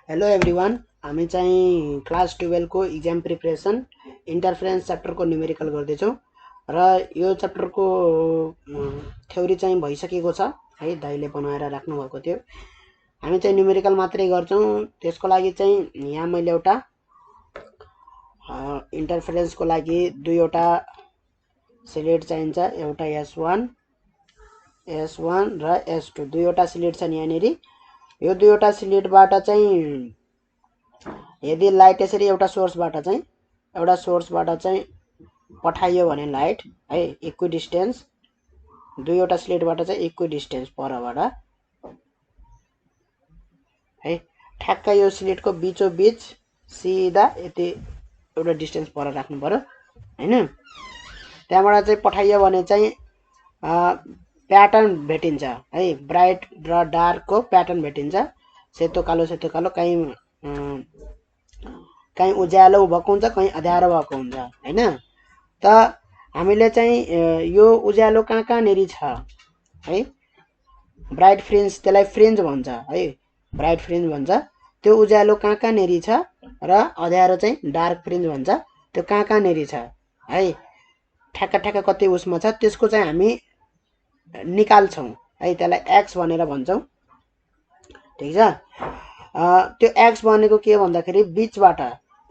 Hello everyone, हामी चाहिँ class 12 को इक्जाम प्रिपरेसन इन्टरफेरेन्स च्याप्टरको न्युमेरिकल गर्दैछौँ र यो च्याप्टरको थ्योरी चाहिँ भइसकेको छ है, दाइले बनाएर राख्नु भएको थियो। हामी चाहिँ न्युमेरिकल मात्रै गर्छौँ। त्यसको लागि चाहिँ यहाँ मैले एउटा इन्टरफेरेन्सको लागि दुईवटा स्लेट चाहिन्छ, एउटा S1 र S2 दुईवटा स्लेट छन् यहाँनिर। यो दुईवटा स्लेटबाट चाहिँ यदि लाइट यसरी एउटा सोर्सबाट चाहिँ पठाइयो भने लाइट है इक्विडिस्टेन्स दुईवटा स्लेटबाट चाहिँ इक्विडिस्टेन्स परबाट है ठ्याक्क यो स्लेटको बीचोबीच सिधा यति एउटा डिस्टेन्स पर राख्नु पर्यो हैन। त्यहाँबाट चाहिँ पठाइयो भने चाहिँ प्याटर्न भेटिन्छ है, ब्राइट र डार्कको प्याटर्न भेटिन्छ। सेतो कालो कहीँ उज्यालो भएको हुन्छ, कहीँ अँध्यारो भएको हुन्छ हैन। त हामीले चाहिँ यो उज्यालो कहाँनेरि छ है, ब्राइट फ्रिन्ज, त्यसलाई फ्रिन्ज भन्छ है, ब्राइट फ्रिन्ज भन्छ। त्यो उज्यालो कहाँनेरि छ र अँध्यारो चाहिँ डार्क फ्रिन्ज भन्छ। त्यो कहाँनेरि छ है, ठ्याक्क कति उसमा छ त्यसको चाहिँ हामी निकाल्छौँ है, त्यसलाई एक्स भनेर भन्छौँ। ठिक छ। त्यो एक्स भनेको के भन्दाखेरि बीचबाट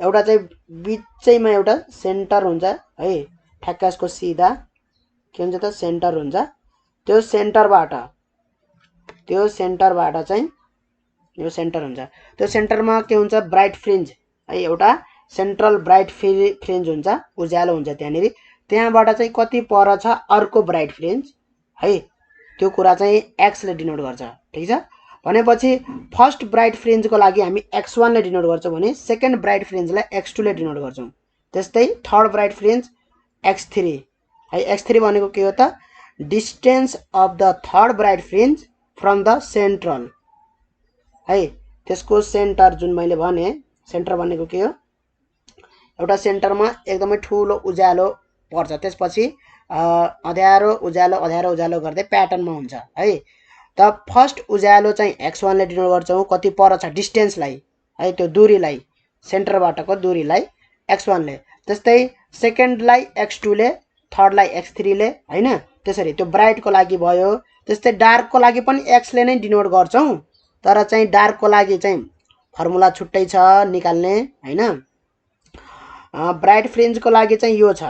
एउटा चाहिँ बीचैमा एउटा सेन्टर हुन्छ है, ठ्याक्क यसको सिधा के हुन्छ त सेन्टर हुन्छ। त्यो सेन्टरबाट चाहिँ यो सेन्टर हुन्छ। त्यो सेन्टरमा के हुन्छ ब्राइट फ्रिन्ज है, एउटा सेन्ट्रल ब्राइट फ्रिन्ज हुन्छ, उज्यालो हुन्छ त्यहाँनिर। त्यहाँबाट चाहिँ कति पर छ अर्को ब्राइट फ्रिन्ज है, त्यो कुरा चाहिँ एक्सले डिनोट गर्छ। ठिक छ। भनेपछि फर्स्ट ब्राइट फ्रिन्जको लागि हामी x1 ले डिनोट गर्छौँ भने सेकेन्ड ब्राइट फ्रिन्जलाई x2 ले डिनोट गर्छौँ। त्यस्तै थर्ड ब्राइट फ्रिन्ज x3 है, x3 भनेको के हो त distance of the third bright fringe from the central है। त्यसको सेन्टर जुन मैले भने सेन्टर भनेको के हो, एउटा सेन्टरमा एकदमै ठुलो उज्यालो पर्छ, त्यसपछि अँध्यारो उज्यालो गर्दै प्याटर्नमा हुन्छ है। त फर्स्ट उज्यालो चाहिँ x1 ले डिनोट गर्छौँ, कति पर छ डिस्टेन्सलाई है, त्यो दूरीलाई, सेन्टरबाटको दूरीलाई x1 ले। त्यस्तै सेकेन्डलाई x2 ले, थर्डलाई x3 ले हैन। त्यसरी त्यो ब्राइटको लागि भयो। त्यस्तै डार्कको लागि पनि x ले नै डिनोट गर्छौँ, तर चाहिँ डार्कको लागि चाहिँ फर्मुला छुट्टै छ निकाल्ने हैन। ब्राइट फ्रिन्जको लागि चाहिँ यो छ,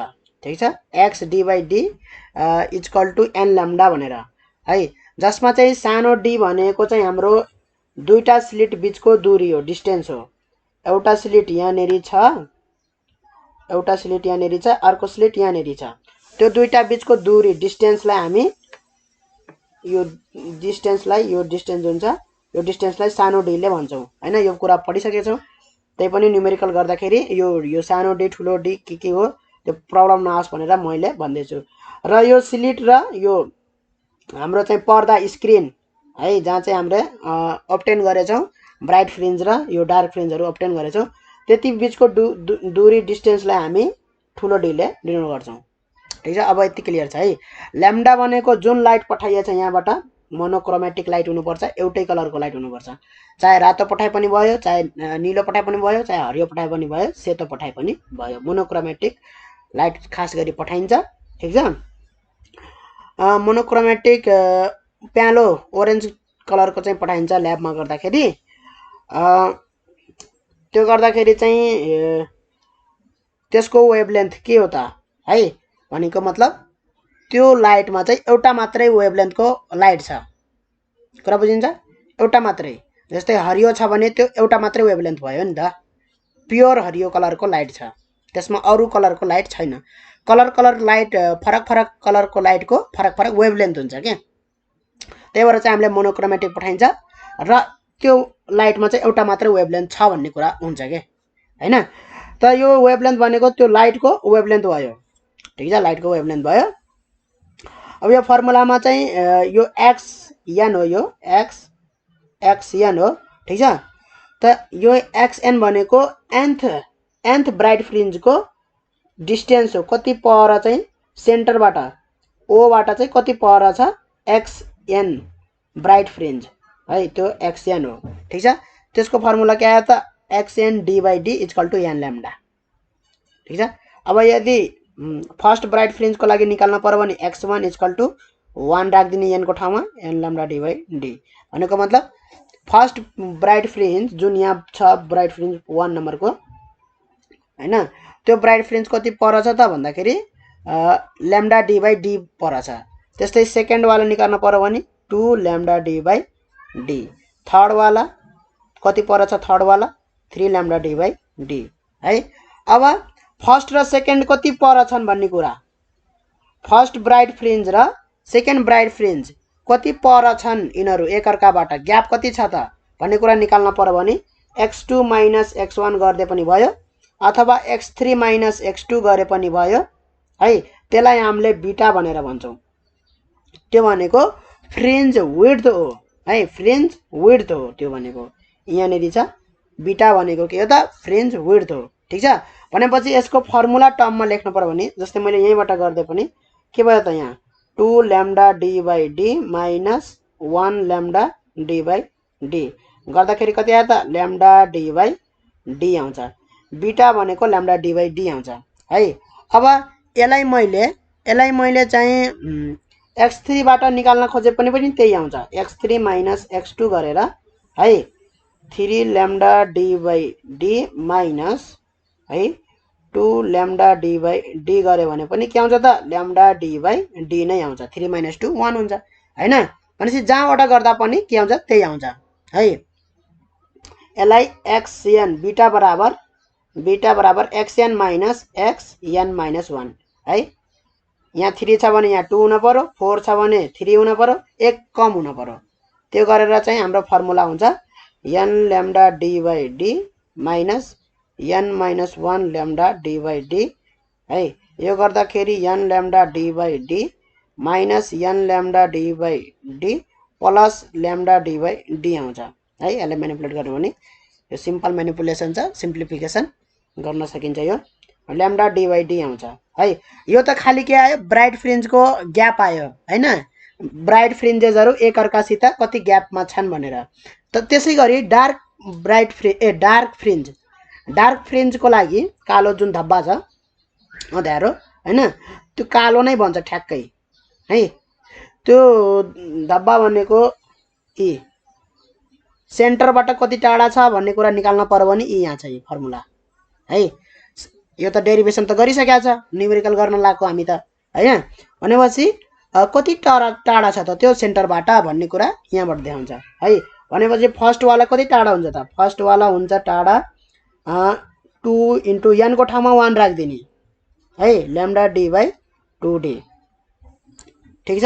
ठिक छ, x d/d = n लैम्डा भनेर है, जसमा चाहिँ सानो d भनेको चाहिँ हाम्रो दुईटा स्लिट बीचको दूरी हो, डिस्टेन्स हो। एउटा स्लिट यहाँनेरि छ, अर्को स्लिट यहाँनेरि छ। त्यो दुईटा बीचको दूरी डिस्टेन्सलाई हामी यो डिस्टेन्स हुन्छ, यो डिस्टेन्सलाई सानो d ले भन्छौँ हैन। यो कुरा पढिसकेका छौँ। त्यही पनि न्युमेरिकल गर्दाखेरि यो सानो d ठुलो d के हो त्यो प्रब्लम नआओस् भनेर मैले भन्दैछु। र यो स्लिट र यो हाम्रो चाहिँ पर्दा स्क्रिन है, जहाँ चाहिँ हामीले अब्टेन गरेछौँ ब्राइट फ्रिन्ज र यो डार्क फ्रिन्जहरू अब्टेन गरेछौँ, त्यति बीचको दूरी डिस्टेन्सलाई हामी ठुलो d ले डिनोट गर्छौँ। ठिक छ। अब यति क्लियर छ है। ल्याम्डा भनेको जुन लाइट पठाइएछ यहाँबाट मोनोक्रोमेटिक लाइट हुनुपर्छ, एउटै कलरको लाइट हुनुपर्छ। चाहे रातो पठाए पनि भयो, चाहे निलो पठाए पनि भयो, चाहे हरियो पठाए पनि भयो, सेतो पठाए पनि भयो, मोनोक्रोमेटिक लाइट खास गरी पठाइन्छ। ठिक छ। मोनोक्रोमेटिक प्यालो ओरेन्ज कलरको चाहिँ पठाइन्छ ल्याबमा गर्दाखेरि। त्यो गर्दाखेरि चाहिँ त्यसको वेभलेन्थ के हो त है, भनेको मतलब त्यो लाइटमा चाहिँ एउटा मात्रै वेभलेन्थको लाइट छ, कुरा बुझिन्छ, एउटा मात्रै। जस्तै हरियो छ भने त्यो एउटा मात्रै वेभलेन्थ भयो नि त, प्योर हरियो कलरको लाइट छ, त्यसमा अरू कलरको लाइट छैन। कलर लाइट फरक कलरको लाइटको फरक वेभलेन्थ हुन्छ क्या। त्यही भएर चाहिँ हामीले मोनोक्रोमेटिक पठाइन्छ र त्यो लाइटमा चाहिँ एउटा मात्रै वेभलेन्थ छ भन्ने कुरा हुन्छ क्या हैन। त यो वेभलेन्थ भनेको त्यो लाइटको वेभलेन्थ भयो। ठिक छ, लाइटको वेभलेन्थ भयो। अब यो फर्मुलामा चाहिँ यो xn हो, यो xn हो। ठिक छ। त यो xn भनेको nth ब्राइट फ्रिन्जको डिस्टेन्स हो, कति पर चाहिँ सेन्टरबाट ओबाट चाहिँ कति पर छ xn ब्राइट फ्रिन्ज है, त्यो xn हो। ठिक छ। त्यसको फर्मुला के आयो त xn d/d equal to n lambda. ठीक छ। अब यदि फर्स्ट ब्राइट फ्रिन्जको लागि निकाल्न पर्यो भने x1 इक्वल टु 1 राख्दिने n को ठाउँमा n ल्याम्डा d/d भनेको मतलब फर्स्ट ब्राइट फ्रिन्ज जुन यहाँ छ ब्राइट फ्रिन्ज 1 नम्बरको हैन त्यो ब्राइट फ्रिन्ज कति परछ त भन्दाखेरि ल्याम्डा d/d परछ। त्यस्तै सेकेन्ड वाला निकाल्न पर्यो भने 2 ल्याम्डा d/d। थर्ड वाला कति परछ थर्ड वाला 3 ल्याम्डा d/d है। अब फर्स्ट र सेकेन्ड कति परछन् भन्ने कुरा फर्स्ट ब्राइट फ्रिन्ज र सेकेन्ड ब्राइट फ्रिन्ज कति परछन् यिनीहरू एकअर्काबाट ग्याप कति छ त भन्ने कुरा निकाल्न पर्यो भने x2 माइनस x1 गर्दै पनि भयो अथवा x3 माइनस x2 गरे पनि भयो है। त्यसलाई हामीले बीटा भनेर भन्छौं। त्यो भनेको फ्रिन्ज विड्थ हो है, फ्रिन्ज विड्थ हो त्यो भनेको। यहाँनेरि छ बीटा भनेको के हो त फ्रिन्ज विड्थ हो। ठीक छ। भनेपछि यसको फर्मुला टर्ममा लेख्नु पर्यो भने जस्तै मैले यहीँबाट गर्दै पनि के भयो त यहाँ 2 lambda d/d minus 1 lambda d/d गर्दाखेरि कति आयो त ल्याम्डा d/d आउँछ। बीटा भनेको ल्याम्डा d/d आउँछ है। अब यसलाई मैले चाहिँ x3 बाट निकाल्न खोजे पनि त्यही आउँछ। x3 माइनस x2 गरेर है 3 ल्याम्डा d/d माइनस है 2 ल्याम्डा d/d गरे भने पनि के आउँछ त ल्याम्डा d/d नै आउँछ। 3 माइनस 2 1 हुन्छ हैन। भनेपछि जहाँबाट गर्दा पनि के आउँछ त्यही आउँछ है। यसलाई xn बीटा बराबर xn माइनस xn माइनस 1 है। यहाँ 3 छ भने यहाँ 2 हुन पर्यो, 4 छ भने 3 हुन पर्यो, 1 कम हुन पर्यो। त्यो गरेर चाहिँ हाम्रो फर्मुला हुन्छ n lambda d/d minus n minus 1 lambda d/d है। यो गर्दाखेरि n lambda d/d minus n lambda d/d plus lambda d/d आउँछ है। यसलाई म्यानिपुलेट गर्नु भने यो सिम्पल म्यानिपुलेसन छ, सिम्प्लिफिकेसन गर्न सकिन्छ। यो ल्याम्डा d/d आउँछ है। यो त खाली के आयो ब्राइट फ्रिन्जको ग्याप आयो हैन, ब्राइट फ्रिन्जेसहरु एकअर्कासित कति ग्यापमा छन् भनेर। त त्यसैगरी डार्क फ्रिन्जको लागि कालो जुन धब्बा छ अँध्यारो हैन त्यो कालो नै भन्छ ठ्याक्कै है। त्यो धब्बा भनेको ई सेन्टरबाट कति टाढा छ भन्ने कुरा निकाल्न पर्यो भने ई यहाँ छ फर्मुला है। यो त डेरिभेसन त गरिसकेका छ, न्युमेरिकल गर्न लागेको हामी त हैन। भनेपछि कति टाढा छ त त्यो सेन्टरबाट भन्ने कुरा यहाँबाट देखाउँछ है। भनेपछि फर्स्ट वाला कति टाढा हुन्छ त फर्स्ट वाला हुन्छ टाढा 2 इन्टु n को ठाउँमा 1 राख्दिने है ल्याम्डा d/2d। ठीक छ।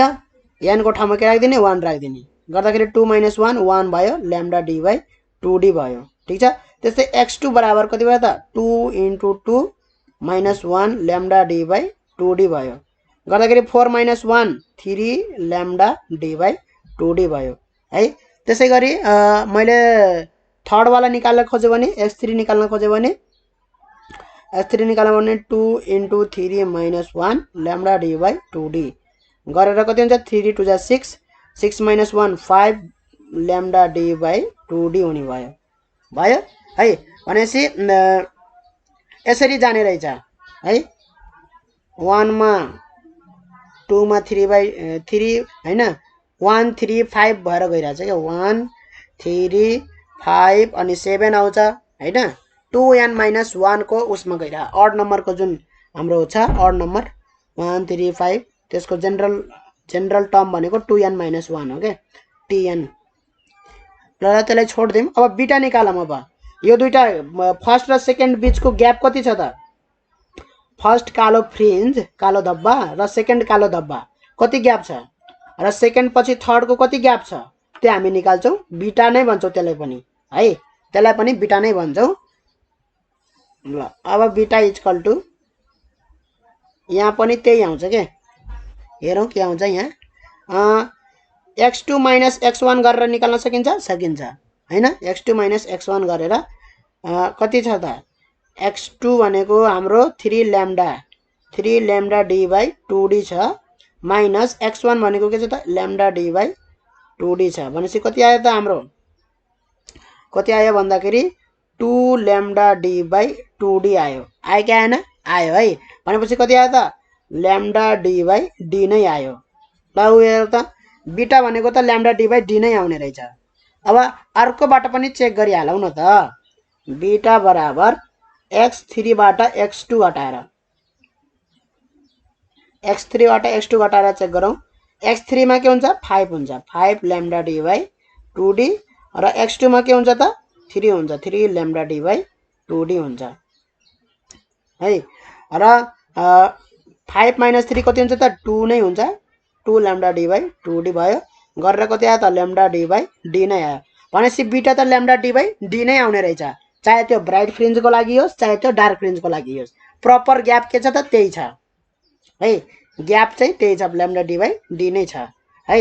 n को ठाउँमा के राख्दिने 1 राख्दिने गर्दाखेरि 2 माइनस 1 1 भयो ल्याम्डा d/2d भयो। ठीक छ। त्यस्तै x2 बराबर कति भयो त 2 इन्टु 2 माइनस 1 ल्याम्डा d/2d भयो गर्दाखेरि 4 माइनस 1 3 ल्याम्डा d/2d भयो है। त्यसैगरी मैले थर्ड वाला निकाल्न खोजे भने x3 निकाल्न खोजे भने 2 इन्टु 3 माइनस 1 ल्याम्डा d/2d गरेर कति हुन्छ 3 2 6 6 माइनस 1 5 ल्याम्डा d/2d हुने भयो है। भनेपछि यसरी जाने रहेछ है। 1 मा 2 मा 3/3 हैन 1 3 5 भएर गइरहेछ के 1 3 5 अनि 7 आउँछ हैन। 2n माइनस 1 को उसमा गइरा अड नम्बरको जुन हाम्रो छ अड नम्बर 1 3 5 त्यसको जनरल टर्म भनेको 2n माइनस 1 हो के tn। ल त्यसलाई छोड्दिम। अब बीटा निकालम। अब यो दुईटा फर्स्ट र सेकेन्ड बीचको ग्याप कति छ त फर्स्ट कालो फ्रिन्ज कालो धब्बा र सेकेन्ड कालो धब्बा कति ग्याप छ र सेकेन्ड पछि थर्ड को कति ग्याप छ त्यो हामी निकाल्छौं। बीटा नै भन्छौं त्यसलाई पनि है, त्यसलाई पनि बीटा नै भन्छौं। ल अब बीटा इक्वल टु यहाँ पनि त्यही आउँछ के हेरौं के आउँछ यहाँ x2 माइनस x1 गरेर निकाल्न सकिन्छ हैन। x2 माइनस x1 गरेर कति छ त x2 भनेको हाम्रो 3 ल्याम्डा d/2d छ माइनस x1 भनेको के छ त ल्याम्डा d/2d छ। भनेपछि कति आयो त हाम्रो कति आयो भन्दाखेरि 2 ल्याम्डा डी बाई 2d आयो कि आएन आयो है भनेपछि कति आयो त ल्याम्डा डी बाई डी नै आयो ल हेर त बीटा भनेको त ल्याम्डा डी बाई डी नै आउने रहेछ अब अर्कोबाट पनि चेक गरिहालौँ न त बीटा बराबर x3 बाट x2 घटाएर x3 बाट x2 घटाएर चेक गरौँ x3 मा के हुन्छ 5 हुन्छ 5 ल्याम्डा डी बाई 2d र x2 मा के हुन्छ त 3 हुन्छ 3 ल्याम्डा डी बाई 2d हुन्छ है र 5 माइनस 3 कति हुन्छ त 2 नै हुन्छ 2 ल्याम्डा डी बाई 2d भयो गरेर कति आयो त ल्याम्डा डी बाई डी नै आयो भनेपछि बीटा त ल्याम्डा डी बाई डी नै आउने रहेछ चाहे त्यो ब्राइट फ्रिन्जको लागि होस् चाहे त्यो डार्क फ्रिन्जको लागि होस् प्रपर ग्याप के छ त त्यही छ है ग्याप चाहिँ त्यही छ ल्याम्डा डी बाई डी नै छ है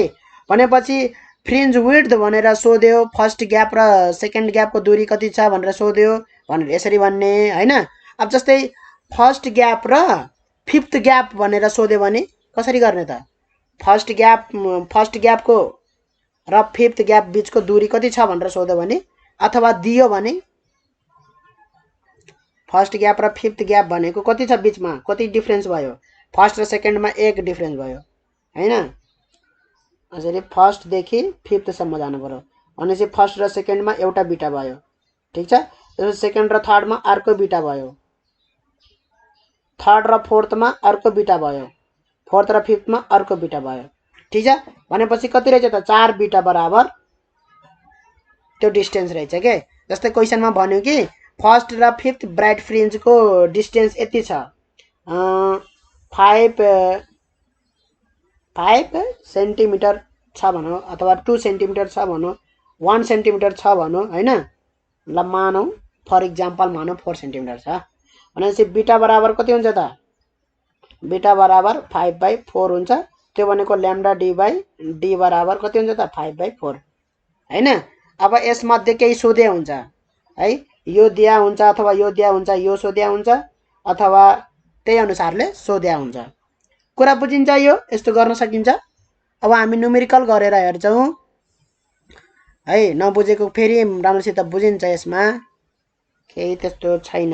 भनेपछि फ्रिन्ज विड्थ भनेर सोध्यो फर्स्ट ग्याप र सेकेन्ड ग्यापको दूरी कति छ भनेर सोध्यो भनेर यसरी भन्ने हैन अब जस्तै फर्स्ट ग्याप र फिफ्थ ग्याप भनेर सोध्यो भने कसरी गर्ने त फर्स्ट ग्यापको र फिफ्थ ग्याप बीचको दूरी कति छ भनेर सोध्यो भने अथवा दियो भने फर्स्ट ग्याप र फिफ्थ ग्याप भनेको कति छ बीचमा कति डिफरेन्स भयो फर्स्ट र सेकेन्डमा एक डिफरेन्स भयो हैन यसरी फर्स्ट देखि फिफ्थ सम्म जानु पर्यो भनेपछि फर्स्ट र सेकेन्डमा एउटा बीटा भयो ठीक छ त्यसपछि सेकेन्ड र थर्डमा अर्को बीटा भयो थर्ड र फोर्थमा अर्को बीटा भयो फोर्थ र फिफ्थमा अर्को बीटा भयो ठीक छ भनेपछि कति रहेछ त 4 बीटा बराबर त्यो डिस्टेन्स रहेछ के जस्तै क्वेशनमा भन्यो कि फर्स्ट र फिफ्थ ब्राइट फ्रिन्जको डिस्टेन्स यति छ 5 सेन्टिमिटर छ भनौँ अथवा 2 सेन्टिमिटर छ भनौँ 1 सेन्टिमिटर छ भनौँ हैन ल मानौँ फर इक्जाम्पल मानौँ 4 सेन्टिमिटर छ भनेपछि बीटा बराबर कति हुन्छ त बीटा बराबर 5/4 हुन्छ त्यो भनेको ल्याम्डा डी बाई डी बराबर कति हुन्छ त 5/4 हैन अब यसमध्ये केही सोधे हुन्छ है यो दिया हुन्छ अथवा यो दिया हुन्छ यो सोध्या हुन्छ अथवा त्यही अनुसारले सोध्या हुन्छ कुरा बुझिन्छ यो यस्तो गर्न सकिन्छ अब हामी न्युमेरिकल गरेर हेर्छौं है नबुझेको फेरि राम्रोसित बुझिन्छ यसमा केही त्यस्तो छैन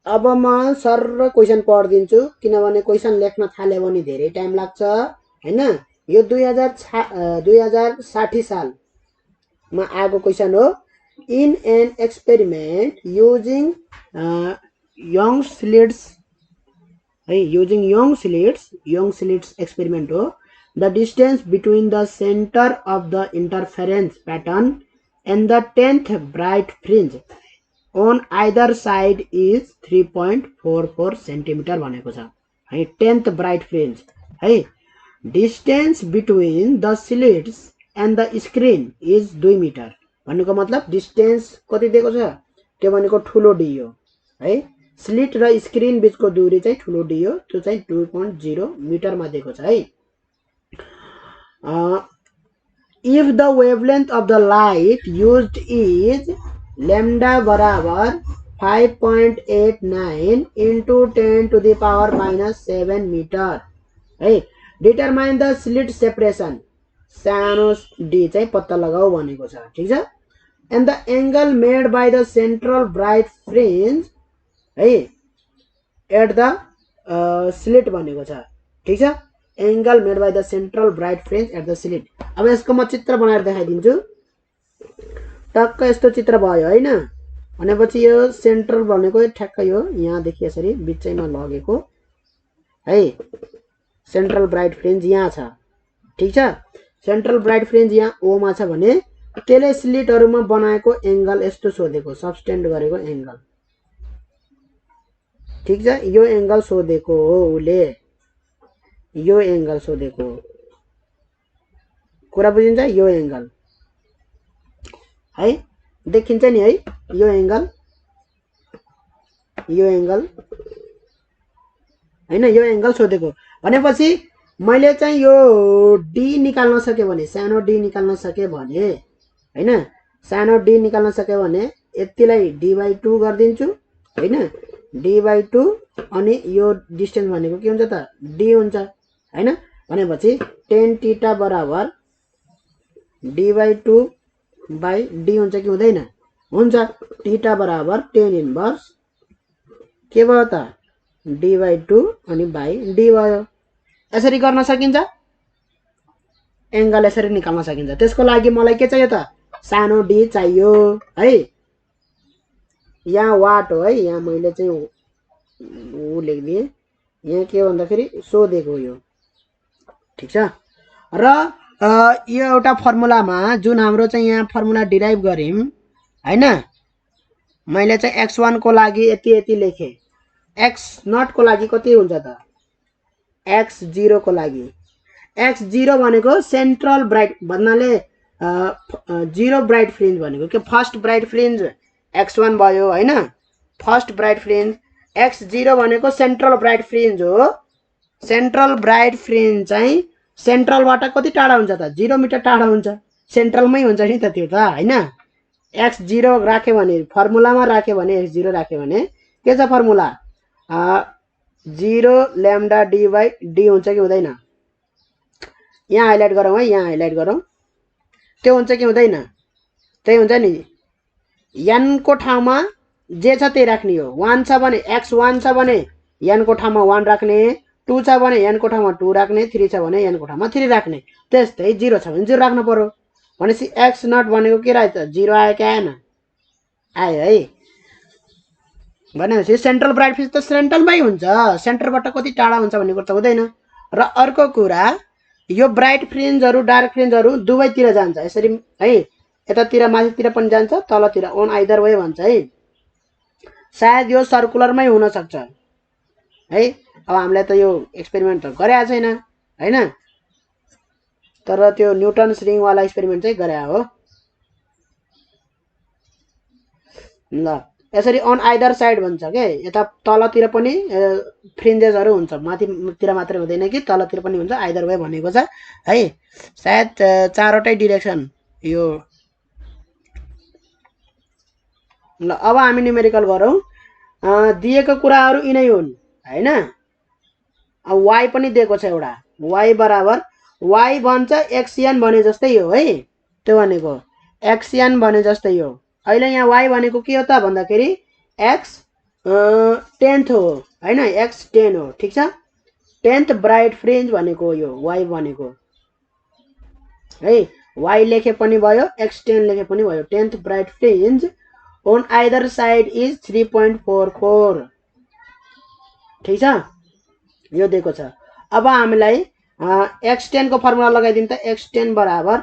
अब म सर क्वेशन पढ्दिन्छु किनभने क्वेशन लेख्न थाले भने धेरै टाइम लाग्छ हैन यो 2060 साल मा आएको क्वेशन हो in an experiment using young slits using young slits experiment the distance between the center of the interference pattern and the 10th bright fringe on either side is 3.44 centimeter भनेको छ है 10th bright fringe है distance between the slits and the screen is 2 metre भनेको मतलब distance कति दिएको छ त्यो भनेको ठुलो डी हो है स्लिट र स्क्रिन बीचको दूरी चाहिँ ठुलो डी हो त्यो चाहिँ 2.0 मिटर मा दिएको छ है if the wavelength of the light used is lambda बराबर 5.89 into 10 to the power minus 7 meter है determine the slit separation सानो डी चाहिँ पत्ता लगाऊ भनेको छ ठीक छ and the angle made by the central bright fringe है एट द स्लिट भनेको छ ठीक छ angle made by the central bright fringe at the slit अब यसको म चित्र बनाएर देखाइदिन्छु टक्क यस्तो चित्र भयो हैन भनेपछि यो सेन्ट्रल भनेको ठ्याक्कै हो यहाँ देखि यसरी बिचैमा लगेको है सेन्ट्रल ब्राइट फ्रिन्ज यहाँ छ ठीक छ सेन्ट्रल ब्राइट फ्रिन्ज यहाँ ओ मा छ भने त्यसले स्लिटहरुमा बनाएको एंगल यस्तो सोधेको सबस्टेन्ड गरेको एंगल ठीक छ यो एंगल सोधेको हो उले यो एंगल सोधेको कुरा बुझिन्छ यो एंगल है देखिन्छ नि है यो एंगल हैन यो एंगल सोधेको भनेपछि मैले चाहिँ यो डी निकाल्न सके भने सानो डी निकाल्न सके भने हैन सानो डी निकाल्न सके भने यतिलाई d/2 गर्दिन्छु हैन d/2 अनि यो डिस्टेन्स भनेको के हुन्छ त d हुन्छ हैन भनेपछि tan थीटा बराबर d/2 बाई डी हुन्छ कि हुँदैन? हुन्छ। थीटा बराबर टेन इन्भर्स के भयो त डी बाई टू अनि बाई डी भयो। यसरी गर्न सकिन्छ, एङ्गल यसरी निकाल्न सकिन्छ। त्यसको लागि मलाई के चाहियो त सानो डी चाहियो है। यहाँ वाट हो है, यहाँ मैले चाहिँ ऊ लेखिदिएँ, यहाँ के भन्दाखेरि सोधेको यो, ठिक छ। र यो एउटा फर्मुलामा जुन हाम्रो चाहिँ यहाँ फर्मुला डिराइभ गऱ्यौँ हैन, मैले चाहिँ x1 को लागि यति यति लेखेँ, x0 को लागि कति हुन्छ त x0 को लागि x0 भनेको सेन्ट्रल ब्राइट भन्नाले जीरो ब्राइट फ्रिन्ज भनेको के फर्स्ट ब्राइट फ्रिन्ज x1 भयो हैन, फर्स्ट ब्राइट फ्रिन्ज। x0 भनेको सेन्ट्रल ब्राइट फ्रिन्ज हो। सेन्ट्रल ब्राइट फ्रिन्ज चाहिँ सेन्ट्रलबाट कति टाढा हुन्छ त 0 मिटर टाढा हुन्छ, सेन्ट्रलमै हुन्छ नि त त्यो त हैन। x0 राख्यो भने फर्मुलामा राख्यो भने x0 राख्यो भने के छ formula 0 lambda D by D हुन्छ कि हुँदैन? यहाँ हाइलाइट गरौँ है, यहाँ हाइलाइट गरौँ, त्यो हुन्छ कि हुँदैन? त्यही हुन्छ नि। n को ठाउँमा जे छ त्यही राख्ने हो। 1 छ भने x1 छ भने n को ठाउँमा 1 राख्ने, 2 छ भने n को ठाउँमा 2 राख्ने, 3 छ भने n को ठाउँमा 3 राख्ने। त्यस्तै 0 छ भने 0 राख्नु पर्यो। भनेपछि x0 भनेको के रहेछ 0 आयो कि आएन? आयो है। भनेपछि सेन्ट्रल ब्राइट फ्रिन्ज त सेन्ट्रलमै हुन्छ, सेन्टरबाट कति टाढा हुन्छ भन्ने कुरा त हुँदैन। र अर्को कुरा यो ब्राइट फ्रिन्जहरू डार्क फ्रिन्जहरू दुवैतिर जान्छ यसरी है, यतातिर माथितिर पनि जान्छ, तलतिर अन आइदर वे भन्छ है। सायद यो सर्कुलरमै हुन सक्छ है। अब हामीले त यो एक्सपेरिमेन्ट त गरेका छैन हैन, तर त्यो न्युटन्स रिङवाला एक्सपेरिमेन्ट चाहिँ गरे हो। ल यसरी अन आइदर साइड भन्छ के, यता तलतिर पनि फ्रिन्जेसहरू हुन्छ, माथितिर मात्रै हुँदैन कि तलतिर पनि हुन्छ, आइदर वे भनेको छ है। सायद चारवटै डिरेक्सन यो। ल अब हामी न्युमेरिकल गरौँ। दिएको कुराहरू यिनै हुन् हैन। अब y पनि दिएको छ एउटा, y बराबर y भन्छ xn भने जस्तै हो है, त्यो भनेको xn भने जस्तै हो। अहिले यहाँ y भनेको के हो त भन्दाखेरि x 10th हो हैन, x 10 हो, ठिक छ। 10th ब्राइट फ्रिन्ज भनेको यो y भनेको है। y लेखे पनि भयो, x 10 लेखे पनि भयो। 10th bright fringe on either side is 3.44, ठिक छ, यो दिएको छ। अब हामीलाई x10 को फर्मुला लगाइदिउँ त। x10 बराबर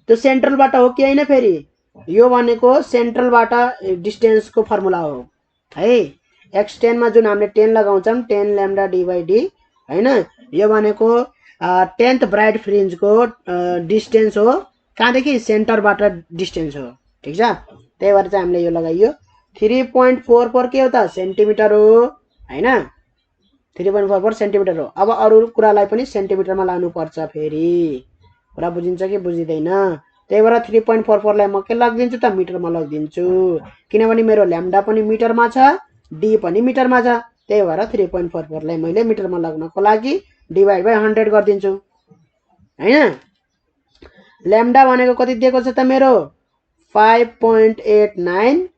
त्यो सेन्ट्रलबाट हो कि हैन, फेरि यो भनेको सेन्ट्रलबाट डिस्टेन्सको फर्मुला हो है। x10 मा जुन हामीले 10 लगाउँछौँ 10 ल्याम्डा डी बाई डी हैन, यो भनेको 10th ब्राइट फ्रिन्जको डिस्टेन्स हो, कहाँदेखि सेन्टरबाट डिस्टेन्स हो, ठिक छ। त्यही भएर चाहिँ हामीले यो लगाइयो। 3.44 के हो त सेन्टिमिटर हो हैन, 3.44 सेन्टिमिटर हो। अब अरू कुरालाई पनि सेन्टिमिटरमा लानुपर्छ, फेरि कुरा बुझिन्छ कि बुझिँदैन? त्यही भएर 3.44 लाई म के लगिदिन्छु त मिटरमा लगिदिन्छु, किनभने मेरो ल्याम्डा पनि मिटरमा छ, डी पनि मिटरमा छ। त्यही भएर 3.44 लाई मैले मिटरमा लाग्नको लागि डिभाइड बाई 100 गरिदिन्छु हैन। ल्याम्डा भनेको कति दिएको छ त मेरो 5.89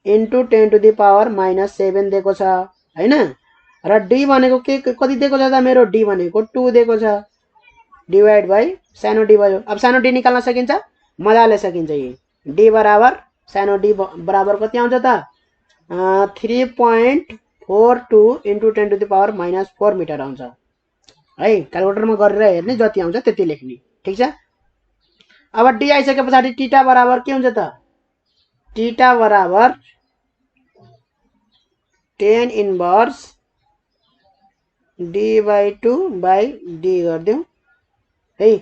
इन्टु 10 टु द पावर -7 दिएको छ हैन। र डी भनेको के कति दिएको छ त मेरो डी भनेको 2 दिएको छ, डिभाइड बाई सानो डी भयो। अब सानो डी निकाल्न सकिन्छ, मजाले सकिन्छ। यही डी बराबर सानो डी बराबर कति आउँछ त 3.42 into 10 to the power -4 metre आउँछ है। क्यालकुलेटरमा गरेर हेर्ने, जति आउँछ त्यति लेख्ने, ठिक छ। अब डी आइसके पछाडि टीटा बराबर के हुन्छ त टीटा बराबर 10 inverse D by 2 by D गरिदिउँ है।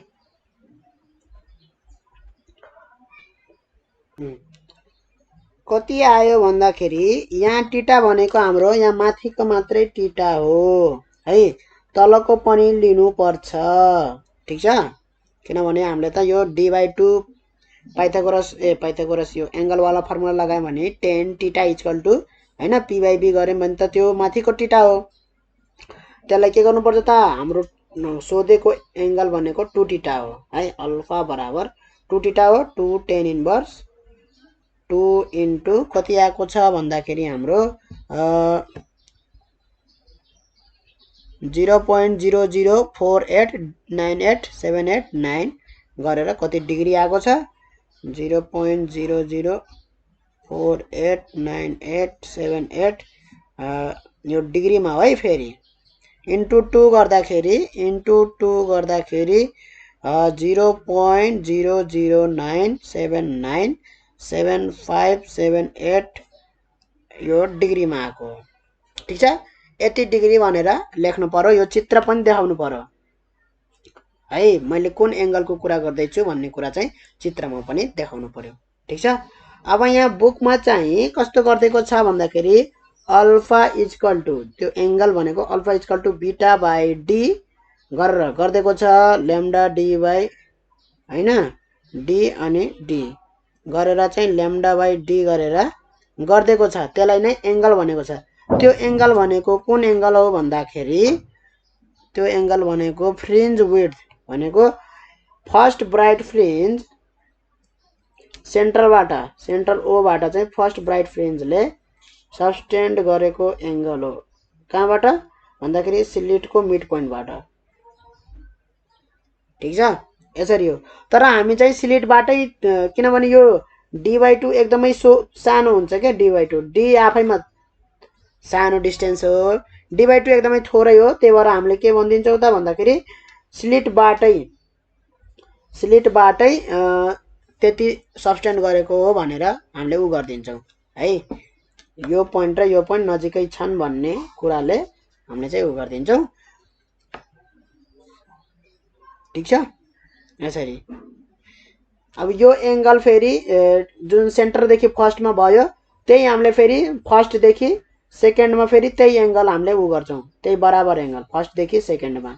कति आयो भन्दाखेरि यहाँ टीटा भनेको हाम्रो यहाँ माथिको मात्रै टीटा हो है, तलको पनि लिनुपर्छ, ठिक छ। किनभने हामीले त यो डी बाई 2 पाइथागोरस यो एङ्गलवाला फर्मुला लगायौँ भने 10 टीटा इक्वल टु हैन पी बाई बी गऱ्यौँ भने त त्यो माथिको टीटा हो। त्यसलाई के गर्नुपर्छ त हाम्रो सोधेको एङ्गल भनेको 2 टीटा हो है। अल्फा बराबर 2 थीटा हो 2 tan इन्भर्स 2 इन्टु कति आएको छ भन्दाखेरि हाम्रो 0.004898789 गरेर कति डिग्री आएको छ 0.004898789 यो डिग्रीमा है फेरि इन्टु 2 गर्दाखेरि 0.009797578 यो डिग्रीमा आएको ठीक छ यति डिग्री भनेर लेख्नु पर्यो यो चित्र पनि देखाउनु पर्यो है मैले कुन एंगलको कुरा गर्दै छु भन्ने कुरा चाहिँ चित्रमा पनि देखाउनु पर्यो ठीक छ अब यहाँ बुकमा चाहिँ कस्तो गर्दैको छ भन्दाखेरि अल्फा इक्वल टु त्यो एंगल भनेको alpha equal to beta by D गरेर गर्दैको छ ल्याम्डा डी बाइ हैन डी अनि डी गरेर चाहिँ ल्याम्डा बाइ डी गरेर गर्दैको छ त्यसलाई नै एंगल भनेको छ त्यो एंगल भनेको कुन एंगल हो भन्दाखेरि त्यो एंगल भनेको फ्रिन्ज विड्थ भनेको फर्स्ट ब्राइट फ्रिन्ज सेन्ट्रल ओ बाट चाहिँ फर्स्ट ब्राइट फ्रिन्जले सब्टेन्ड गरेको एंगल हो कहाँबाट भन्दाखेरि स्लिटको मिड पोइन्ट बाट ठीक छ यसरी हो तर हामी चाहिँ स्लिटबाटै किनभने यो d/2 एकदमै सानो हुन्छ के d/2 d आफैमा सानो डिस्टेन्स हो d/2 एकदमै थोरै हो त्यही भएर हामीले के भनिदिन्छौं त भन्दाखेरि स्लिटबाटै त्यति सब्टेन्ड गरेको हो भनेर हामीले उ गर्दिन्छौं है यो पोइन्ट र यो पोइन्ट नजिकै छन् भन्ने कुराले हामीले चाहिँ उ गर्दिन्छौं ठीक छ यसरी अब यो एंगल फेरि जुन सेन्टर देखि फर्स्ट मा भयो त्यही हामीले फेरि फर्स्ट देखि सेकेन्ड मा फेरि त्यही एंगल हामीले उ गर्छौं त्यही बराबर एंगल फर्स्ट देखि सेकेन्ड मा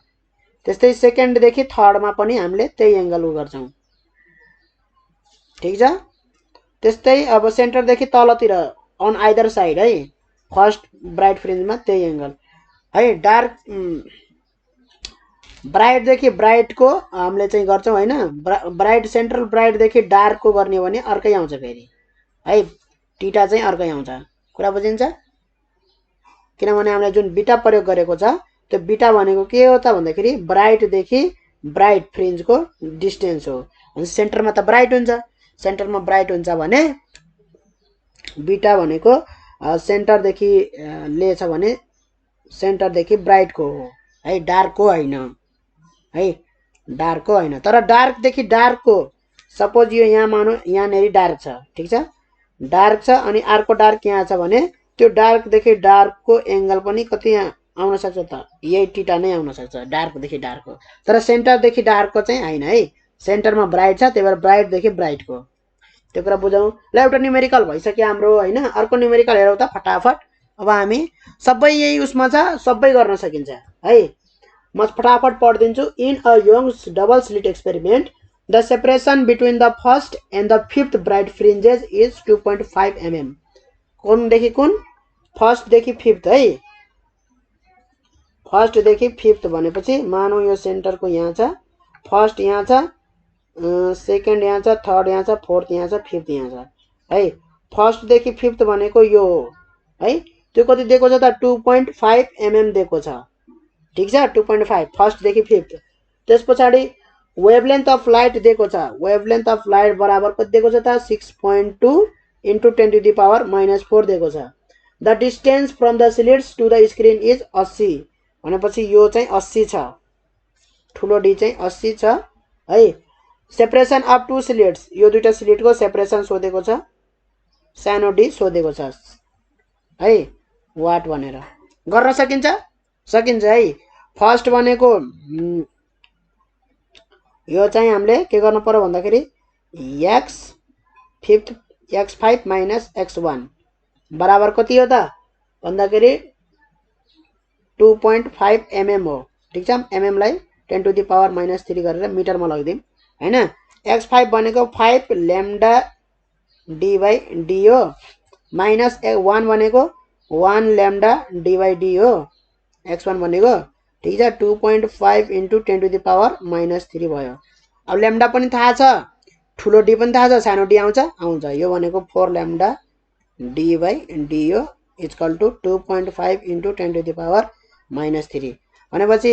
त्यस्तै सेकेन्ड देखि थर्ड मा पनि हामीले त्यही एंगल उ गर्छौं ठीक छ त्यस्तै अब सेन्टर देखि तलतिर अन आइदर साइड है फर्स्ट ब्राइट फ्रिन्ज मा त्यही एंगल है डार्क ब्राइट देखि ब्राइट को हामीले चाहिँ गर्छौं हैन ब्राइट सेन्ट्रल ब्राइट देखि डार्क को गर्ने भने अर्कै आउँछ फेरि है थीटा चाहिँ अर्कै आउँछ कुरा बुझिन्छ किनभने हामीले जुन बीटा प्रयोग गरेको छ त्यो बीटा भनेको के हो त भन्दाखेरि ब्राइट देखि ब्राइट फ्रिन्ज को डिस्टेन्स हो अनि सेन्टरमा त ब्राइट हुन्छ सेन्टरमा ब्राइट हुन्छ भने बीटा भनेको सेन्टर देखि ले छ भने सेन्टर देखि ब्राइट को हो है डार्क को हैन है डार्क को हैन तर डार्क देखि डार्क को सपोज यो यहाँ मानौ यहाँ नेरी डार्क छ ठीक छ डार्क छ अनि अर्को डार्क यहाँ छ भने त्यो डार्क देखि डार्क को एंगल पनि कति आउन सक्छ त यही थीटा नै आउन सक्छ डार्क देखि डार्क को तर सेन्टर देखि डार्क को चाहिँ हैन है सेन्टरमा ब्राइट छ त्यही भएर ब्राइट देखि ब्राइट को त्यो कुरा बुझौं ल एउटा न्यूमेरिकल भइसक्यो हाम्रो हैन अर्को न्यूमेरिकल हेरौं त फटाफट अब हामी सबै यही उसमा छ सबै गर्न सकिन्छ है म फटाफट पढ्दिन्छु in a Young's double slit experiment the separation between the first and the fifth bright fringes is 2.5 mm कुन देखि कुन फर्स्ट देखि फिफ्थ है फर्स्ट देखि फिफ्थ भनेपछि मानौ यो सेन्टरको यहाँ छ फर्स्ट यहाँ छ सेकेन्ड यहाँ छ थर्ड यहाँ छ फोर्थ यहाँ छ फिफ्थ यहाँ छ है फर्स्ट देखि फिफ्थ भनेको यो है त्यो कति दिएको छ त 2.5 mm दिएको छ ठीक छ 2.5 फर्स्ट देखि फिफ्थ त्यसपछि वेभलेन्थ अफ लाइट दिएको छ वेभलेन्थ अफ लाइट बराबर कति दिएको छ त 6.2 into 10 to the power -4 दिएको छ the distance from the slits to the screen is 80 भनेपछि यो चाहिँ 80 छ ठुलो डी चाहिँ 80 छ है सेपरेसन अफ टु स्लिट्स यो दुईटा स्लिटको सेपरेसन सोधेको छ सानो डी सोधेको छ है वाट भनेर गर्न सकिन्छ है फर्स्ट भनेको यो चाहिँ हामीले के गर्नु पर्यो भन्दाखेरि x fifth x5 minus x1 बराबर कति हो त भन्दाखेरि 2.5 mm हो ठीक छ mm लाई 10 to the power -3 गरेर मिटरमा लगिदिम हैन x5 भनेको 5 lambda d by d हो माइनस 1 भनेको 1 lambda d by d हो x1 भनेको ठीक छ 2.5 into 10 to the power -3 भयो अब lambda पनि थाहा छ ठुलो डी पनि थाहा छ, सानो डी आउँछ आउँछ। यो भनेको 4 ल्याम्डा डी बाई डी यो इक्वल टु 2.5 इन्टु 10⁻³ भनेपछि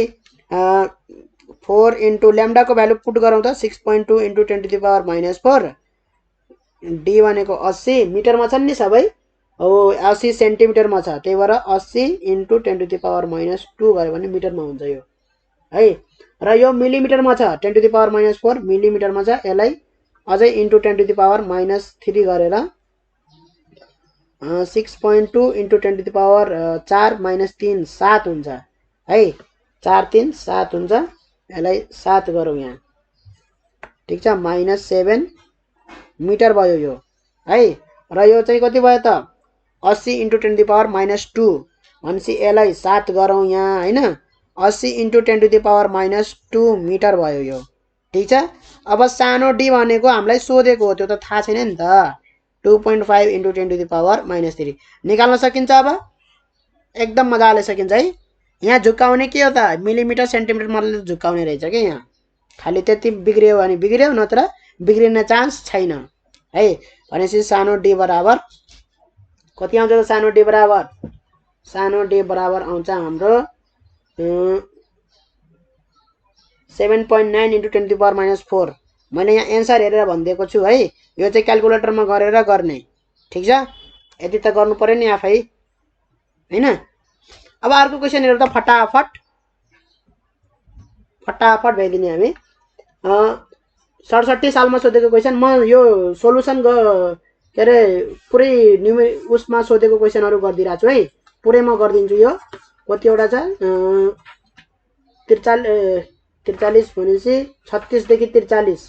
4 इन्टु ल्याम्डाको भ्यालु पुट गरौँ त 6.2 इन्टु 10⁻⁴ डी भनेको 80 मिटरमा छन् नि सबै, हो 80 सेन्टिमिटरमा छ, त्यही भएर 80 इन्टु 10⁻² गऱ्यो भने मिटरमा हुन्छ यो है। र यो मिलिमिटरमा छ, 10⁻⁴ मिलिमिटरमा छ, यसलाई अझै इन्टु 10⁻³ गरेर 6.2 इन्टु 10⁻⁴ - 3 7 हुन्छ है, 4 3 7 हुन्छ, यसलाई 7 गरौँ यहाँ, ठिक छ, -7 मिटर भयो यो है। र यो चाहिँ कति भयो त 80 इन्टु 10⁻² भनेपछि यसलाई 7 गरौँ यहाँ होइन, 80 इन्टु 10⁻² मिटर भयो यो, ठिक छ। अब सानो डी भनेको हामीलाई सोधेको हो, त्यो त थाहा छैन नि त, 2.5 इन्टु 10⁻³ निकाल्न सकिन्छ। अब एकदम मजाले सकिन्छ है। यहाँ झुक्काउने के हो त मिलिमिटर सेन्टिमिटर मतलब झुक्काउने रहेछ कि यहाँ, खालि त्यति बिग्रियो भने बिग्रियो, नत्र बिग्रिने चान्स छैन है। भनेपछि सानो डी बराबर कति आउँछ त सानो डी बराबर आउँछ हाम्रो 7.9 इन्टु 10⁻⁴। मैले यहाँ एन्सर हेरेर भनिदिएको छु है, यो चाहिँ क्याल्कुलेटरमा गरेर गर्ने, ठिक छ। यति त गर्नु पर्यो नि आफै हैन। अब अर्को क्वेसन हेरौँ त फटाफट भइदिने हामी। 67 सालमा सोधेको क्वेसन, म यो सोलुसन के अरे पुरै उसमा सोधेको क्वेसनहरू गरिदिरहेको छु है, पुरै म गरिदिन्छु। यो कतिवटा छ 43 भनेपछि 36 देखि 43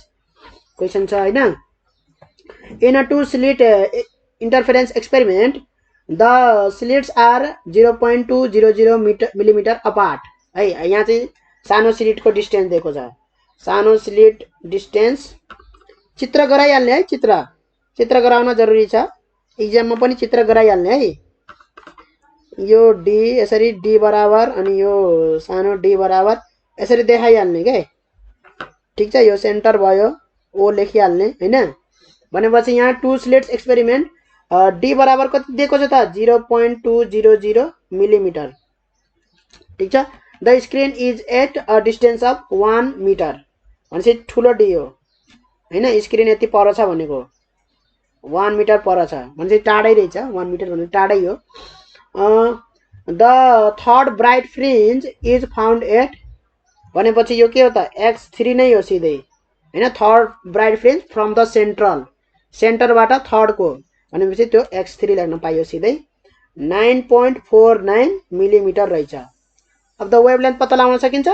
क्वेसन छ हैन। In a 2 slit interference experiment the slits are 0.200 millimetre apart है। यहाँ चाहिँ सानो स्लिटको डिस्टेन्स दिएको छ, सानो स्लिट डिस्टेन्स चित्र गराइहाल्ने है, चित्र गराउन जरुरी छ, एक्जाममा पनि चित्र गराइहाल्ने है। यो डी यसरी डी बराबर अनि यो सानो डी बराबर यसरी देखाइहाल्ने के, ठिक छ। यो सेन्टर भयो, ओ लेखिहाल्ने हैन। भनेपछि यहाँ 2 स्लिट्स एक्सपेरिमेन्ट डी बराबर कति दिएको छ त 0.200 मिलिमिटर, ठिक छ। The screen is at a distance of 1 metre भनेपछि ठुलो डी हो हैन, स्क्रिन यति पर छ भनेको 1 मिटर पर छ भनेपछि टाढै रहेछ, 1 मिटर भने टाढै हो। The third bright fringe is found at भनेपछि यो के हो त x3 नै हो सिधै हैन। Third bright fringe from the सेन्टरबाट थर्डको भनेपछि त्यो x3 लेख्न पाइयो सिधै। 9.49 मिलिमिटर रहेछ। अब द वेभलेन्थ पत्ता लगाउन सकिन्छ,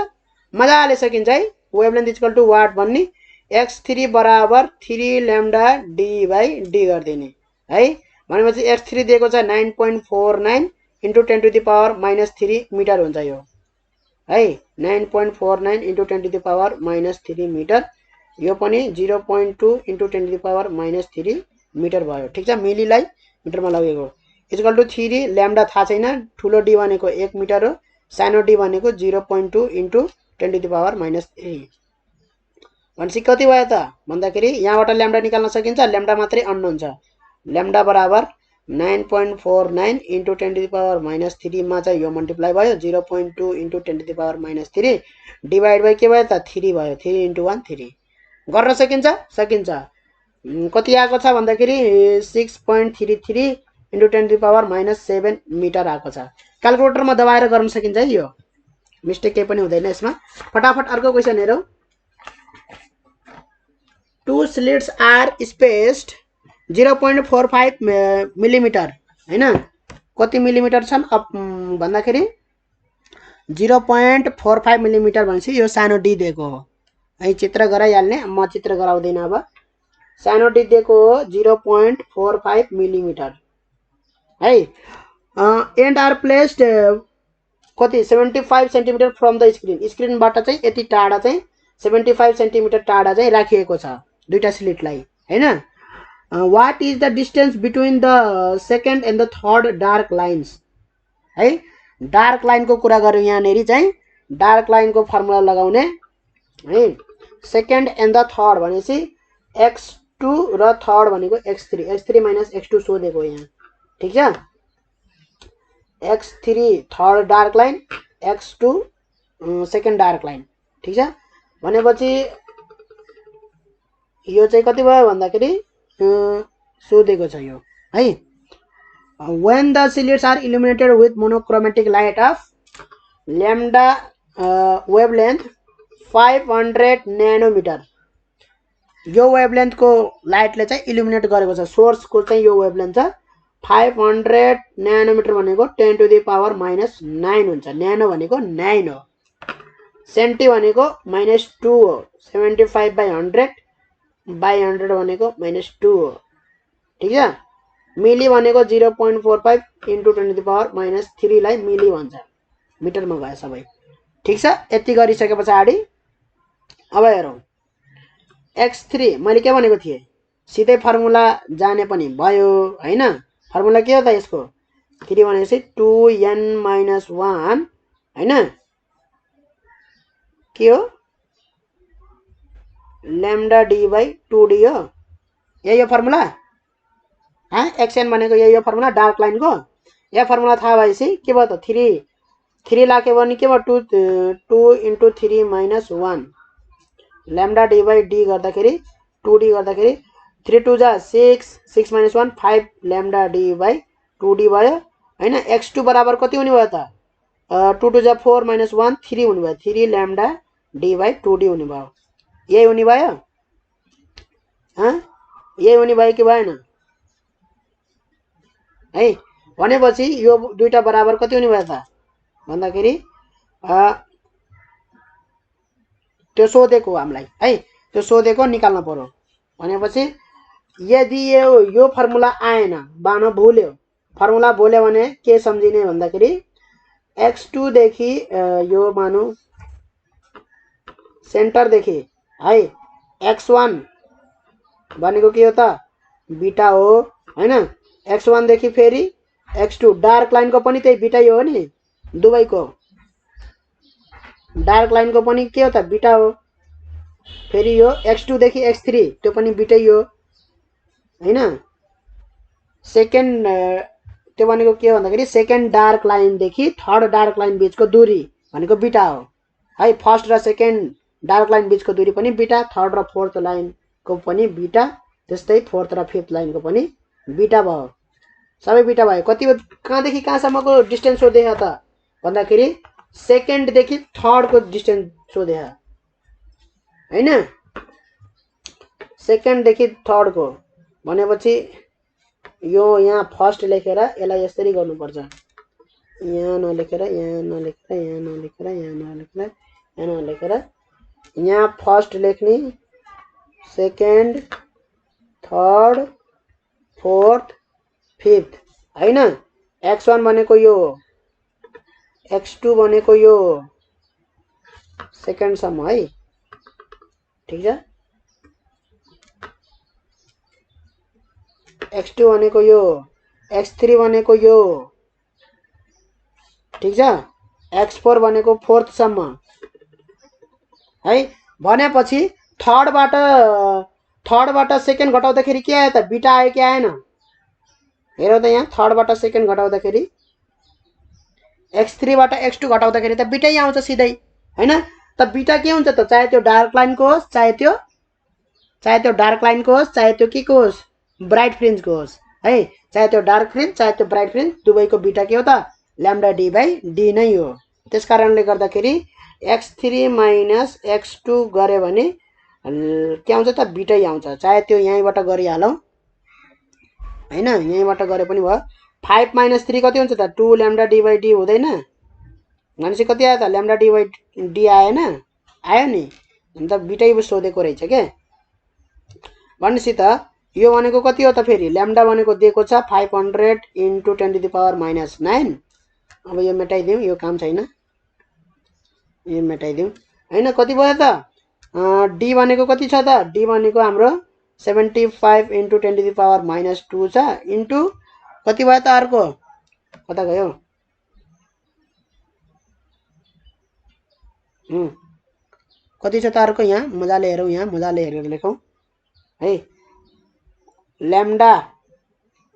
मजाले सकिन्छ है। वेभलेन्थ इक्वल टु वाट भन्ने, x3 बराबर 3 ल्याम्डा डी बाई डी गरिदिने है। भनेपछि x3 दिएको छ 9.49 इन्टु 10⁻³ मिटर हुन्छ यो है। 9.49 इन्टु 10⁻³ मिटर, यो पनि 0.2 इन्टु 10⁻³ मिटर भयो, ठिक छ। मिलीलाई मिटरमा लगेको इक्वल टु 3 ल्याम्डा थाहा छैन, ठुलो डी भनेको 1 मिटर हो, सानो डी भनेको 0.2 इन्टु 10⁻³ भनेपछि कति भयो त भन्दाखेरि यहाँबाट ल्याम्डा निकाल्न सकिन्छ, ल्याम्डा मात्रै अननोन छ। ल्याम्डा बराबर 9.49 इन्टु 10⁻³ मा चाहिँ यो मल्टिप्लाई भयो 0.2 इन्टु 10⁻³ डिभाइड बाई के भयो त 3 भयो, 3 इन्टु 1 3 गर्न सकिन्छ। कति आएको छ भन्दाखेरि 6.33 इन्टु 10⁻⁷ मिटर आएको छ। क्याल्कुलेटरमा दबाएर गर्न सकिन्छ है, यो मिस्टेक केही पनि हुँदैन यसमा। फटाफट अर्को क्वेसन हेरौँ। 2 स्लिट्स आर स्पेस्ड 0.45 मिलिमिटर हैन। कति मिलिमिटर छन् भन्दाखेरि 0.45 मिलिमिटर भनेपछि यो सानो डी दिएको हो है, चित्र गराइहाल्ने, म चित्र गराउँदैन। अब सानो डी दिएको हो 0.45 मिलिमिटर है। एन्ड आर प्लेस्ड कति 75 सेन्टिमिटर फ्रम द स्क्रिनबाट चाहिँ यति टाढा चाहिँ 75 सेन्टिमिटर टाढा चाहिँ राखिएको छ दुईटा स्लिटलाई हैन। What is the distance between the second and the third dark lines है। डार्क लाइनको कुरा गरौँ यहाँनेरि चाहिँ, डार्क लाइनको फर्मुला लगाउने है। सेकेन्ड एन्ड द थर्ड भनेपछि x2 र थर्ड भनेको x3 माइनस x2 सोधेको यहाँ, ठिक छ। x3 third dark line, x2 second dark line, ठिक छ। भनेपछि यो चाहिँ कति भयो भन्दाखेरि सोधेको छ यो है। when the ciliates are illuminated with monochromatic light of lambda wavelength 500 nanometer, यो वेभलेन्थ को लाइटले चाहिँ इल्युमिनेट गरेको छ, सोर्स को चाहिँ यो वेभलेन्थ छ 500 नैनोमिटर भनेको 10 टु द पावर माइनस 9 हुन्छ। न्यानो भनेको 9 हो, सेन्टी भनेको -2 हो, 75 बाई 100 भनेको -2 हो, ठिक छ। मिली भनेको 0.45 इन्टु 10 टु द पावर -3 लाई मिली भन्छ, मिटरमा गयो सबै, ठिक छ। यति गरिसके पछाडि अब हेरौँ x3 मैले के भनेको थिएँ, सिधै फर्मुला जाने पनि भयो हैन। फर्मुला के हो त यसको, 3 भनेपछि 2n - 1 हैन, के हो लैम्डा d बाई 2d हो, यही हो फर्मुला। xn भनेको यही हो फर्मुला डार्क लाइन को। यो फर्मुला थाहा भएपछि के भयो त 3 लाके भने के भयो 2 into 3 minus 1 lambda d by d गर्दाखेरि 2d गर्दाखेरि 3 2 जा 6 minus 1 5 lambda d by 2d भयो हैन। x2 बराबर कति हुने भयो त 2 2 जा 4 माइनस 1 3 हुने भयो, 3 लैम्डा d बाई 2d हुने भयो। यही हुने भयो, यही हुने भयो कि भएन है। भनेपछि यो दुईटा बराबर कति हुने भयो त भन्दाखेरि त्यो सोधेको हामीलाई है, त्यो सोधेको निकाल्न पर्यो। भनेपछि यदि यो फर्मुला आएन, बानो भुल्यो, फर्मुला भुल्यो भने के सम्झिने भन्दाखेरि x2 देखि यो मानु सेन्टर देखि है x1 भनेको के हो त बीटा हो हैन। x1 देखि फेरि x2 डार्क लाइन को पनि त्यही बीटा हो नि, दुवैको डार्क लाइन को पनि के हो त बीटा हो। फेरि यो x2 देखि x3 त्यो पनि बीटै हो हैन। सेकेन्ड त्यो भनेको के भन्दाखेरि सेकेन्ड डार्क लाइन देखि थर्ड डार्क लाइन बीचको दूरी भनेको बीटा हो है। फर्स्ट र सेकेन्ड डार्क लाइन बीचको दूरी पनि बीटा, थर्ड र फोर्थ लाइन को पनि बीटा, त्यस्तै फोर्थ र फिफ्थ लाइन को पनि बीटा भयो, सबै बीटा भयो। कति कहाँदेखि कहाँसम्मको डिस्टेन्स सोधे त भन्दाखेरि सेकेन्ड देखि थर्ड को डिस्टेन्स सोधे हैन, सेकेन्ड देखि थर्ड को। भनेपछि यो यहाँ फर्स्ट लेखेर यसलाई यसरी गर्नुपर्छ, यहाँ नलेखेर यहाँ नलेखेर यहाँ नलेखेर यहाँ नलेखेर यहाँ नलेखेर यहाँ फर्स्ट लेख्ने, सेकेन्ड थर्ड फोर्थ फिफ्थ हैन। x1 भनेको यो, x2 भनेको यो सेकेन्ड सम्म है, ठिक छ। x2 भनेको यो, x3 भनेको यो, ठिक छ। x4 भनेको फोर्थ सम्म है। भनेपछि थर्डबाट सेकेन्ड घटाउँदाखेरि के आयो त बीटा आयो कि आएन, हेरौ त यहाँ थर्डबाट सेकेन्ड घटाउँदाखेरि x3 बाट x2 घटाउँदाखेरि त बीटै आउँछ सिधै हैन। त बीटा के हुन्छ त, चाहे त्यो डार्क लाइन को होस्, चाहे त्यो डार्क लाइन को होस्, चाहे त्यो के को होस् ब्राइट फ्रिन्ज को होस् है, चाहे त्यो डार्क फ्रिन्ज चाहे त्यो ब्राइट फ्रिन्ज, दुवैको बीटा के हो त लैम्डा d बाई d नै हो। त्यसकारणले गर्दाखेरि x3 माइनस x2 गरे भने के आउँछ त बीटै आउँछ, चाहे त्यो यहीँबाट गरिहालौं हैन, यहीँबाट गरे पनि भयो। 5 माइनस 3 कति हुन्छ त 2 लैम्डा d बाई d हुँदैन भनेपछि कति आयो त लैम्डा d बाई d आएन, आयो नि, अन्त बीटै सोधेको रहेछ के। भनेपछि त यो भनेको कति हो त फेरि लैम्डा भनेको दिएको छ 500 into 10 to the power minus 9। अब यो मेटाइदिउँ, यो काम छैन, यो मेटाइदिउँ हैन। कति भयो त d भनेको कति छ त, d भनेको हाम्रो 75 into 10 to the power minus 2 छ, इन्टु कति भयो त अर्को कता गयो, कति छ त अर्को यहाँ मजाले हेरौँ, यहाँ मजाले हेरेर लेखौँ है। ल्याम्डा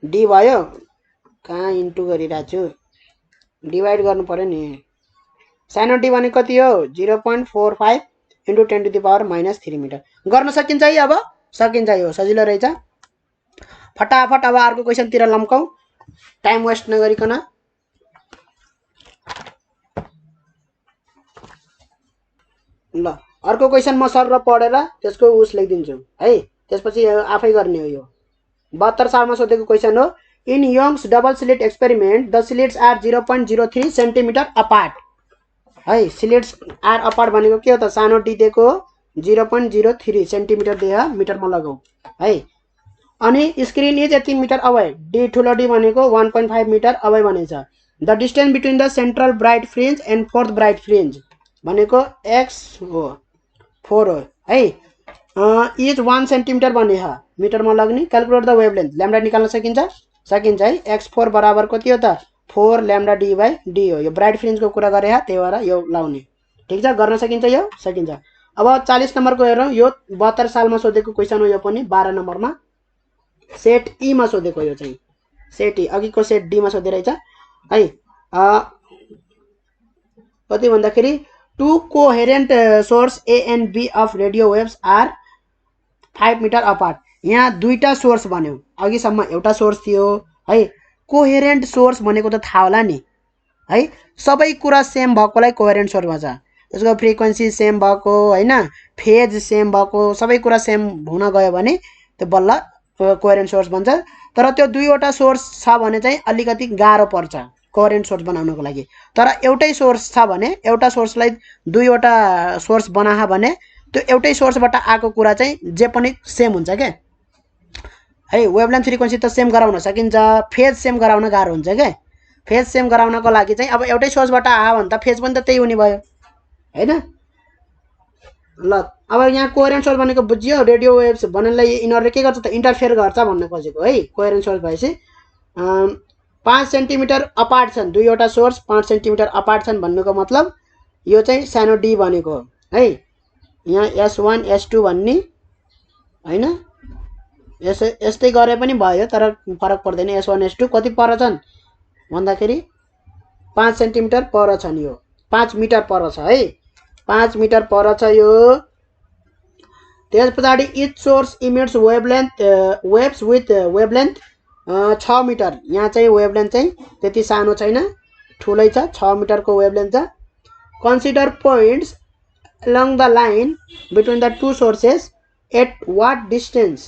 डी भयो, कहाँ इन्टु गरिरहेको छु, डिभाइड गर्नु पर्यो नि। सानो डी भनेको कति हो 0.45 इन्टु 10⁻³ मिटर। गर्न सकिन्छ है? अब सकिन्छ, यो सजिलो रहेछ। फटाफट अब अर्को क्वेसनतिर लम्काऊ, टाइम वेस्ट नगरिकन। ल अर्को क्वेसन म सर पढेर त्यसको उस लेखिदिन्छु है, त्यसपछि आफै गर्ने हो। यो 72 सालमा सोधेको क्वेसन हो। In Young's double slit experiment the slits are 0.03 centimetre apart है। स्लिट्स आर अपार्ट भनेको के हो त? सानो डी दिएको 0.03 सेन्टिमिटर दिए, मिटरमा लगाऊ है। अनि स्क्रिन इज यति मिटर अवे, डी ठुलो डी भनेको 1.5 मिटर अवे भनेछ। The distance between the central bright fringe and forth bright fringe भनेको एक्स हो, 4 हो है। इज 1 सेन्टिमिटर भने मिटरमा लाग्ने। क्यालकुलेट द वेभलेन्थ, ल्याम्डा निकाल्न सकिन्छ? सकिन्छ है। x4 बराबर कति हो त? 4 ल्याम्डा डी बाई डी हो। यो ब्राइट फ्रिन्जको कुरा गरे, त्यही भएर यो लाउने। ठिक छ, गर्न सकिन्छ यो? सकिन्छ। अब 40 नम्बरको हेरौँ। यो 72 सालमा सोधेको क्वेसन हो। यो पनि 12 नम्बरमा सेट ई मा सोधेको। यो चाहिँ सेट ई, अघिको सेट डी मा सोधे रहेछ है। कति भन्दाखेरि two coherent source A and B of radio waves are 5 metre apart. यहाँ दुईटा सोर्स भन्यो, अघिसम्म एउटा सोर्स थियो है। कोहेरेन्ट सोर्स भनेको त थाहा होला नि है, सबै कुरा सेम भएकोलाई कोहेरेन्ट सोर्स भन्छ। त्यसको फ्रिक्वेन्सी सेम भएको होइन, फेज सेम भएको, सबै कुरा सेम हुन गयो भने त्यो बल्ल कोहेरेन्ट सोर्स भन्छ। तर त्यो दुईवटा सोर्स छ भने चाहिँ अलिकति गाह्रो पर्छ कोहेरेन्ट सोर्स बनाउनको लागि। तर एउटै सोर्स छ भने, एउटा सोर्सलाई दुईवटा सोर्स बनाहा भने त्यो एउटै सोर्सबाट आएको कुरा चाहिँ जे पनि सेम हुन्छ क्या है। वेभलेन्थ फ्रिक्वेन्सी त सेम गराउन सकिन्छ, फेज सेम गराउन गाह्रो हुन्छ क्या। फेज सेम गराउनको लागि चाहिँ अब एउटै सोर्सबाट आयो भने त फेज पनि त त्यही हुने भयो होइन। ल अब यहाँ कोहेरेन्ट सोर्स भनेको बुझ्यो। रेडियो वेभ्स भन्नलाई यिनीहरूले के गर्छ त? इन्टरफेयर गर्छ भन्न खोजेको है। कोहेरेन्ट सोर्स भएपछि 5 सेन्टिमिटर अपार्ट छन्, दुईवटा सोर्स 5 सेन्टिमिटर अपार्ट छन् भन्नुको मतलब यो चाहिँ सानो डी भनेको है। यहाँ S1 S2 भन्ने होइन, यस्तै गरे पनि भयो, तर फरक पर्दैन। S1 S2 कति पर छन् भन्दाखेरि 5 सेन्टिमिटर पर छन्। यो 5 मिटर पर छ है, 5 मिटर पर छ यो। त्यस पछाडि each source emits waves with wavelength 6 metre. यहाँ चाहिँ वेभलेन्थ चाहिँ त्यति सानो छैन, ठुलै छ, 6 मिटरको वेभलेन्थ छ। Consider points along the line between the two sources at what distance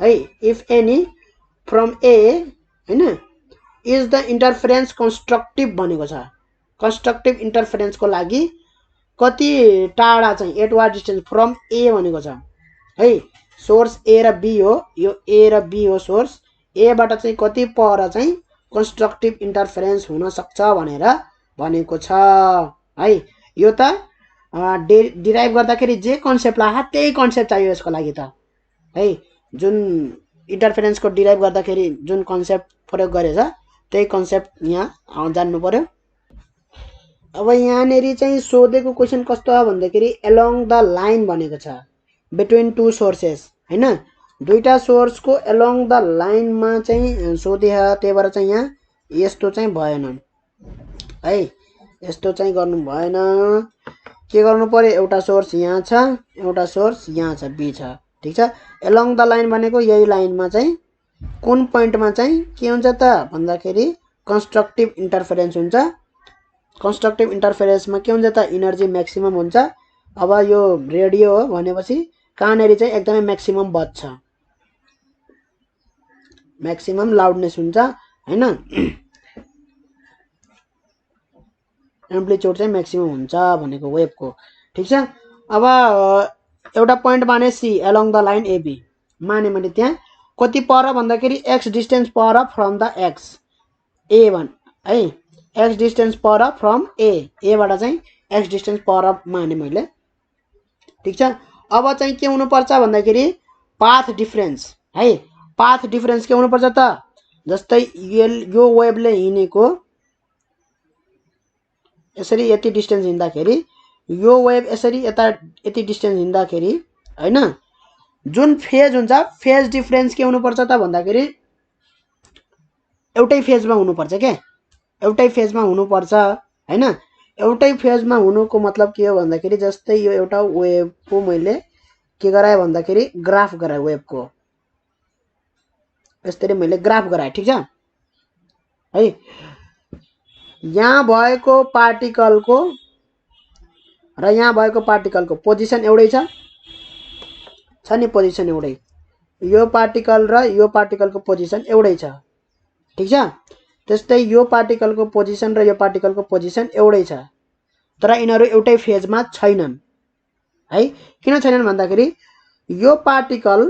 है, if any, from A होइन, is the interference constructive भनेको छ। कन्स्ट्रक्टिभ इन्टरफेरेन्सको लागि कति टाढा चाहिँ, एट वाट डिस्टेन्स फ्रम ए भनेको छ है। सोर्स ए र बी हो, यो ए र बी हो सोर्स। एबाट चाहिँ कति पर चाहिँ कन्स्ट्रक्टिभ इन्टरफेरेन्स हुन सक्छ भनेर भनेको छ है। यो त डिराइभ गर्दाखेरि जे कन्सेप्ट लाग्यो त्यही कन्सेप्ट चाहियो यसको लागि त है। जुन इन्टरफेरेन्सको डिराइभ गर्दाखेरि जुन कन्सेप्ट प्रयोग गरेछ त्यही कन्सेप्ट यहाँ जान्नु पर्यो। अब यहाँनिर चाहिँ सोधेको क्वेसन कस्तो हो भन्दाखेरि एलोङ द लाइन भनेको छ, बिट्विन टु सोर्सेस होइन। दुईटा सोर्सको एलोङ द लाइनमा चाहिँ सोधे, त्यही भएर चाहिँ यहाँ यस्तो चाहिँ भएन है, यस्तो चाहिँ गर्नु भएन। के गर्नु पर्यो? एउटा सोर्स यहाँ छ, एउटा सोर्स यहाँ छ, बी छ। ठिक छ। एलोङ द लाइन भनेको यही लाइनमा चाहिँ कुन पोइन्टमा चाहिँ के हुन्छ त भन्दाखेरि कन्स्ट्रक्टिभ इन्टरफेरेन्स हुन्छ। कन्स्ट्रक्टिभ इन्टरफेरेन्समा के हुन्छ त? इनर्जी म्याक्सिमम हुन्छ। अब यो रेडियो हो भनेपछि कहाँनिर चाहिँ एकदमै म्याक्सिमम बज्छ, म्याक्सिमम लाउडनेस हुन्छ होइन, एम्प्लिट्युड चाहिँ म्याक्सिमम हुन्छ भनेको वेभको। ठिक छ। अब एउटा पोइन्ट माने C along the line AB माने मैले त्यहाँ कति पर भन्दाखेरि एक्स डिस्टेन्स पर फ्रम द एक्स ए भन् है, एक्स डिस्टेन्स पर फ्रम एबाट चाहिँ एक्स डिस्टेन्स पर माने मैले। ठिक छ। अब चाहिँ के हुनुपर्छ भन्दाखेरि पाथ डिफरेन्स है। पाथ डिफरेन्स के हुनुपर्छ त? जस्तै यो वेभले हिँडेको यसरी यति डिस्टेन्स हिँड्दाखेरि, यो वेभ यसरी यता यति डिस्टेन्स हिँड्दाखेरि होइन, जुन फेज हुन्छ फेज डिफरेन्स के हुनुपर्छ त भन्दाखेरि एउटै फेजमा हुनुपर्छ के, एउटै फेजमा हुनुपर्छ हैन। एउटै फेजमा हुनुको मतलब के हो भन्दाखेरि जस्तै यो एउटा वेभको मैले के गराएँ भन्दाखेरि ग्राफ गराएँ वेभको, यसरी मैले ग्राफ गराएँ ठीक छ है। यहाँ भएको पार्टिकलको र यहाँ भएको पार्टिकलको पोजिसन एउटै छ नि, पोजिसन एउटै, यो पार्टिकल र यो पार्टिकलको पोजिसन एउटै छ ठीक छ। त्यस्तै यो पार्टिकलको पोजिसन र यो पार्टिकलको पोजिसन एउटै छ, तर यिनीहरू एउटै फेजमा छैनन् है। किन छैनन् भन्दाखेरि यो पार्टिकल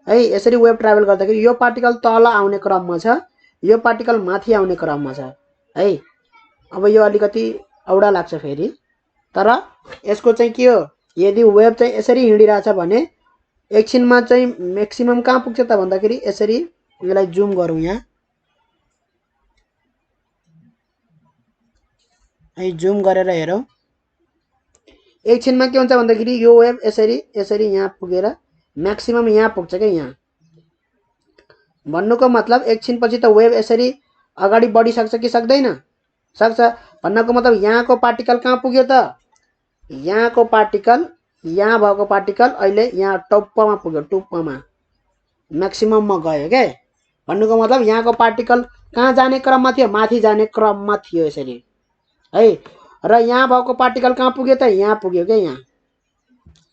है यसरी वेभ ट्राभल गर्दाखेरि यो पार्टिकल तल आउने क्रममा छ, यो पार्टिकल माथि आउने क्रममा छ है। अब यो अलिकति औडा लाग्छ फेरि, तर यसको चाहिँ के हो, यदि वेभ चाहिँ यसरी हिँडिरहेछ भने एकछिनमा चाहिँ म्याक्सिमम कहाँ पुग्छ त भन्दाखेरि यसरी, यसलाई जुम गरौँ यहाँ है, जुम गरेर हेरौँ। एकछिनमा के हुन्छ भन्दाखेरि यो वेभ यसरी यसरी यहाँ पुगेर म्याक्सिमम यहाँ पुग्छ क्या। यहाँ भन्नुको मतलब एकछिनपछि त वेभ यसरी अगाडि बढिसक्छ कि सक्दैन, सक्छ। भन्नुको मतलब यहाँको पार्टिकल कहाँ पुग्यो त, यहाँको पार्टिकल, यहाँ भएको पार्टिकल अहिले यहाँ टप्पमा पुग्यो, टुप्पमा म्याक्सिमममा गयो के। भन्नुको मतलब यहाँको पार्टिकल कहाँ जाने क्रममा थियो, माथि जाने क्रममा थियो यसरी है। र यहाँ भएको पार्टिकल कहाँ पुग्यो त, यहाँ पुग्यो क्या यहाँ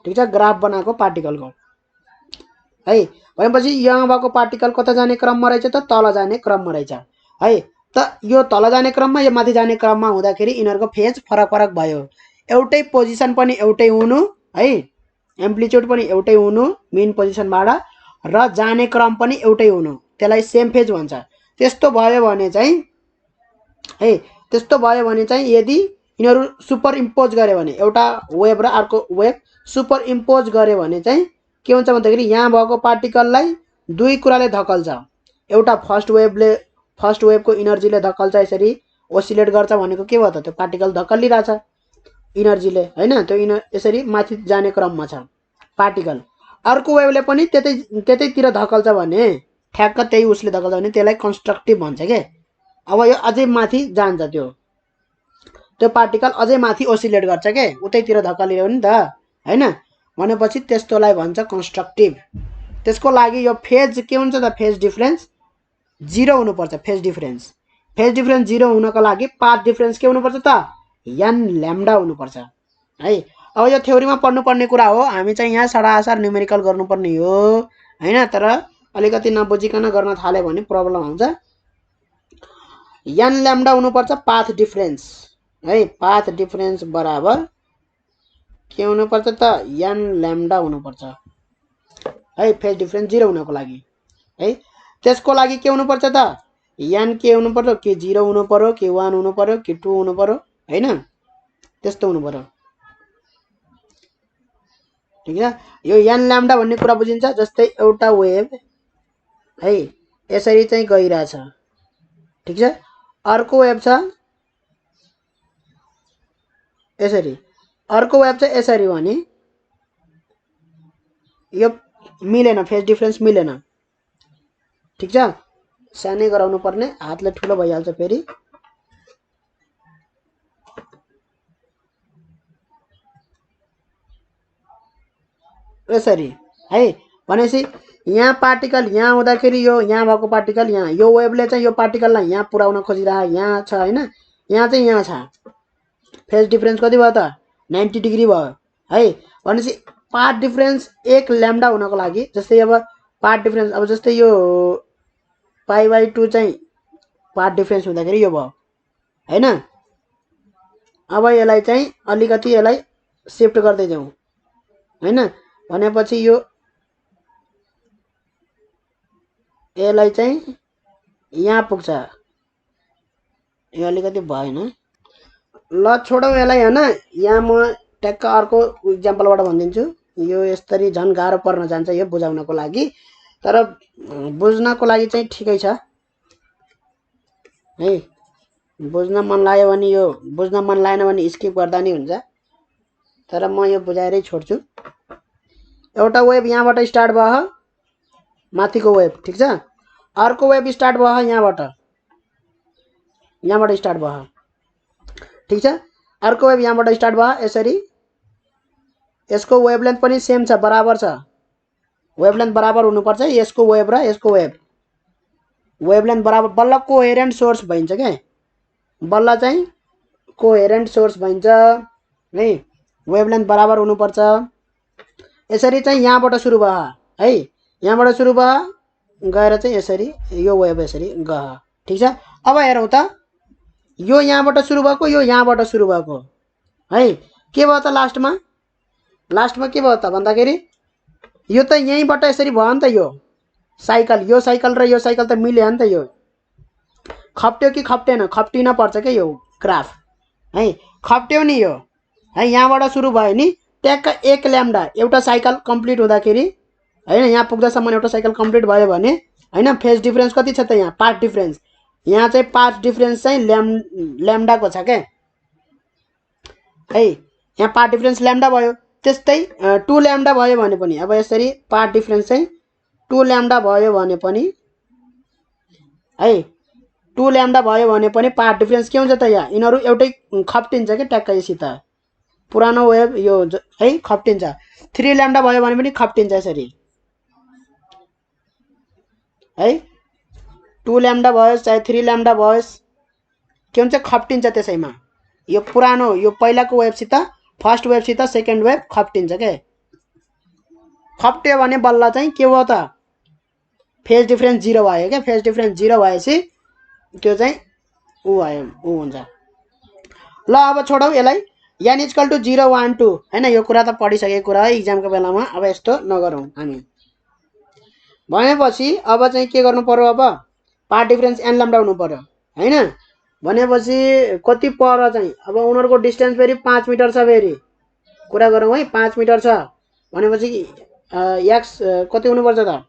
ठीक छ, ग्राफ बनाएको पार्टिकलको है। भनेपछि यहाँ भएको पार्टिकल कता जाने क्रममा रहेछ त, तल जाने क्रममा रहेछ है। त यो तल जाने क्रममा यो माथि जाने क्रममा हुँदाखेरि यिनीहरूको फेज फरक फरक भयो। एउटै पोजिसन पनि एउटै हुनु है, एम्प्लिट्युड पनि एउटै हुनु मेन पोजिसनबाट, र जाने क्रम पनि एउटै हुनु, त्यसलाई सेम फेज भन्छ। त्यस्तो भयो भने चाहिँ है, त्यस्तो भयो भने चाहिँ यदि यिनीहरू सुपर इम्पोज गर्यो भने, एउटा वेभ र अर्को वेभ सुपर इम्पोज गर्यो भने चाहिँ के हुन्छ भन्दाखेरि यहाँ भएको पार्टिकललाई दुई कुराले धकल्छ। एउटा फर्स्ट वेभको इनर्जीले धकल्छ, यसरी ओसिलेट गर्छ भनेको के भयो त, त्यो पार्टिकल धकल्लिरहेछ इनर्जीले हैन, त्यो यसरी माथि जाने क्रममा छ पार्टिकल। अर्को वेभले पनि त्यतैतिर धकल्छ भने, ठ्याक्क त्यही उसले धकल्छ भने त्यसलाई कन्स्ट्रक्टिभ भन्छ के। अब यो अझै माथि जान्छ, त्यो पार्टिकल अझै माथि ओसिलेट गर्छ के, उतैतिर धकलियो नि त हैन, भनेपछि त्यस्तोलाई भन्छ कन्स्ट्रक्टिभ। त्यसको लागि यो फेज के हुन्छ त, फेज डिफरेन्स 0 हुनुपर्छ। फेज डिफरेन्स 0 हुनको लागि पाथ डिफरेन्स के हुनुपर्छ त, n ल्याम्डा हुनुपर्छ है। अब यो थ्योरीमा पढ्नुपर्ने कुरा हो, हामी चाहिँ यहाँ सडासार न्युमेरिकल गर्नुपर्ने हो हैन, तर अलिकति नबुझिकन गर्न थाल्यो भने प्रब्लम आउँछ। n ल्याम्डा हुनुपर्छ पाथ डिफरेन्स है, पाथ डिफरेन्स बराबर के हुनुपर्छ त, n ल्याम्डा हुनुपर्छ है, फेज डिफरेन्स 0 हुनको लागि है। त्यसको लागि के हुनुपर्छ त, n के हुनु पर्यो, कि 0 हुनु पर्यो, कि 1 हुनु पर्यो, कि 2 हुनु पर्यो हैन, त्यस्तो हुनु पर्यो ठीक छ। यो n ल्याम्डा भन्ने कुरा बुझिन्छ। जस्तै एउटा वेभ है यसरी चाहिँ गइरहेछ ठीक छ, अर्को वेभ छ यसरी, अर्को वेभ चाहिँ यसरी भने यो मिलेन, फेज डिफरेन्स मिलेन ठीक छ। सानै गराउनु पर्ने, हातले ठुलो भइहाल्छ फेरि। यसरी है, भनेपछि यहाँ पार्टिकल यहाँ हुँदाखेरि यो यहाँ भएको पार्टिकल यहाँ, यो वेभले चाहिँ यो पार्टिकललाई यहाँ पुर्याउन खोजिरहेको यहाँ छ हैन, यहाँ चाहिँ यहाँ छ, फेज डिफरेन्स कति भयो त, 90 डिग्री भयो है। भनेपछि पाथ डिफरेन्स 1 ल्याम्डा हुनको लागि, जस्तै अब पाथ डिफरेन्स, अब जस्तै यो π/2 चाहिँ पाथ डिफरेन्स हुँदाखेरि यो भयो हैन। अब यसलाई चाहिँ अलिकति यसलाई शिफ्ट गर्दै जाउँ हैन, भनेपछि यो यसलाई चाहिँ यहाँ पुग्छ, यो अलिकति भएन, ल छोडौँ यसलाई हैन। यहाँ म ट्याक्क अर्को इक्जाम्पलबाट भनिदिन्छु, यो यसरी झन् गाह्रो पर्न जान्छ यो बुझाउनको लागि, तर बुझ्नको लागि चाहिँ ठिकै छ है। बुझ्न मन लाग्यो भने यो, बुझ्न मन लागेन भने स्किप गर्दा नि हुन्छ, तर म यो बुझाएरै छोड्छु। एउटा वेभ यहाँबाट स्टार्ट भयो माथिको वेभ ठीक छ अर्को वेभ स्टार्ट भयो यहाँबाट स्टार्ट भयो ठीक छ अर्को वेभ यहाँबाट स्टार्ट भयो यसरी यसको वेभलेन्थ पनि सेम छ बराबर छ वेभलेन्थ बराबर हुनुपर्छ यसको वेभ र यसको वेभलेन्थ बराबर बल्ल कोहेरेन्ट सोर्स भइन्छ के बल्ल चाहिँ कोहेरेन्ट सोर्स भइन्छ है वेभलेन्थ बराबर हुनुपर्छ यसरी चाहिँ यहाँबाट सुरु भयो है यहाँबाट सुरु भयो गएर चाहिँ यसरी यो वेभ यसरी गयो ठीक छ अब हेरौँ त यो यहाँबाट सुरु भएको यो यहाँबाट सुरु भएको है के भयो त लास्टमा के भयो त भन्दाखेरि यो त यहीँबाट यसरी भयो नि त यो साइकल र यो साइकल त मिल्यो नि त यो खप्ट्यो कि खप्टेन खप्टिन पर्छ के यो ग्राफ है खप्ट्यो नि यो है यहाँबाट सुरु भयो नि ट्याक्क 1 ल्याम्डा एउटा साइकल कम्प्लिट हुँदाखेरि हैन यहाँ पुग्दासम्म एउटा साइकल कम्प्लिट भयो भने हैन फेज डिफरेन्स कति छ त यहाँ पाथ डिफरेन्स यहाँ चाहिँ पाथ डिफरेन्स चाहिँ ल्याम्डाको छ के है यहाँ पाथ डिफरेन्स ल्याम्डा भयो त्यस्तै 2 ल्याम्डा भयो भने पनि अब यसरी पाथ डिफरेन्स चाहिँ 2 ल्याम्डा भयो भने पनि है 2 ल्याम्डा भयो भने पनि पाथ डिफरेन्स के हुन्छ त यहाँ यिनीहरू एउटै खप्टिन्छ के ट्याक्क यससित पुरानो वेभ यो है खप्टिन्छ 3 ल्याम्डा भयो भने पनि खप्टिन्छ यसरी है 2 ल्याम्डा भयो चाहे 3 ल्याम्डा भयो के हुन्छ खप्टिन्छ त्यसैमा यो पुरानो यो पहिलाको वेभसित फर्स्ट वेभसित सेकेन्ड वेभ खप्टिन्छ के खप्ट्यो भने बल्ल चाहिँ के भयो त फेज डिफरेन्स 0 भयो के फेज डिफरेन्स 0 भएपछि त्यो चाहिँ उ हुन्छ ल अब छोडौ यसलाई n = 0 1 2 हैन यो कुरा त पढिसकेको कुरा है एक्जामको बेलामा अब यस्तो नगरौँ हामी भनेपछि अब चाहिँ के गर्नु पर्यो अब पाथ डिफरेन्स n ल्याम्डा हुनु पर्यो हैन भनेपछि कति पर चाहिँ अब उनीहरुको डिस्टेन्स फेरि 5 मिटर छ फेरि कुरा गरौँ है 5 मिटर छ भनेपछि x कति हुनु पर्छ त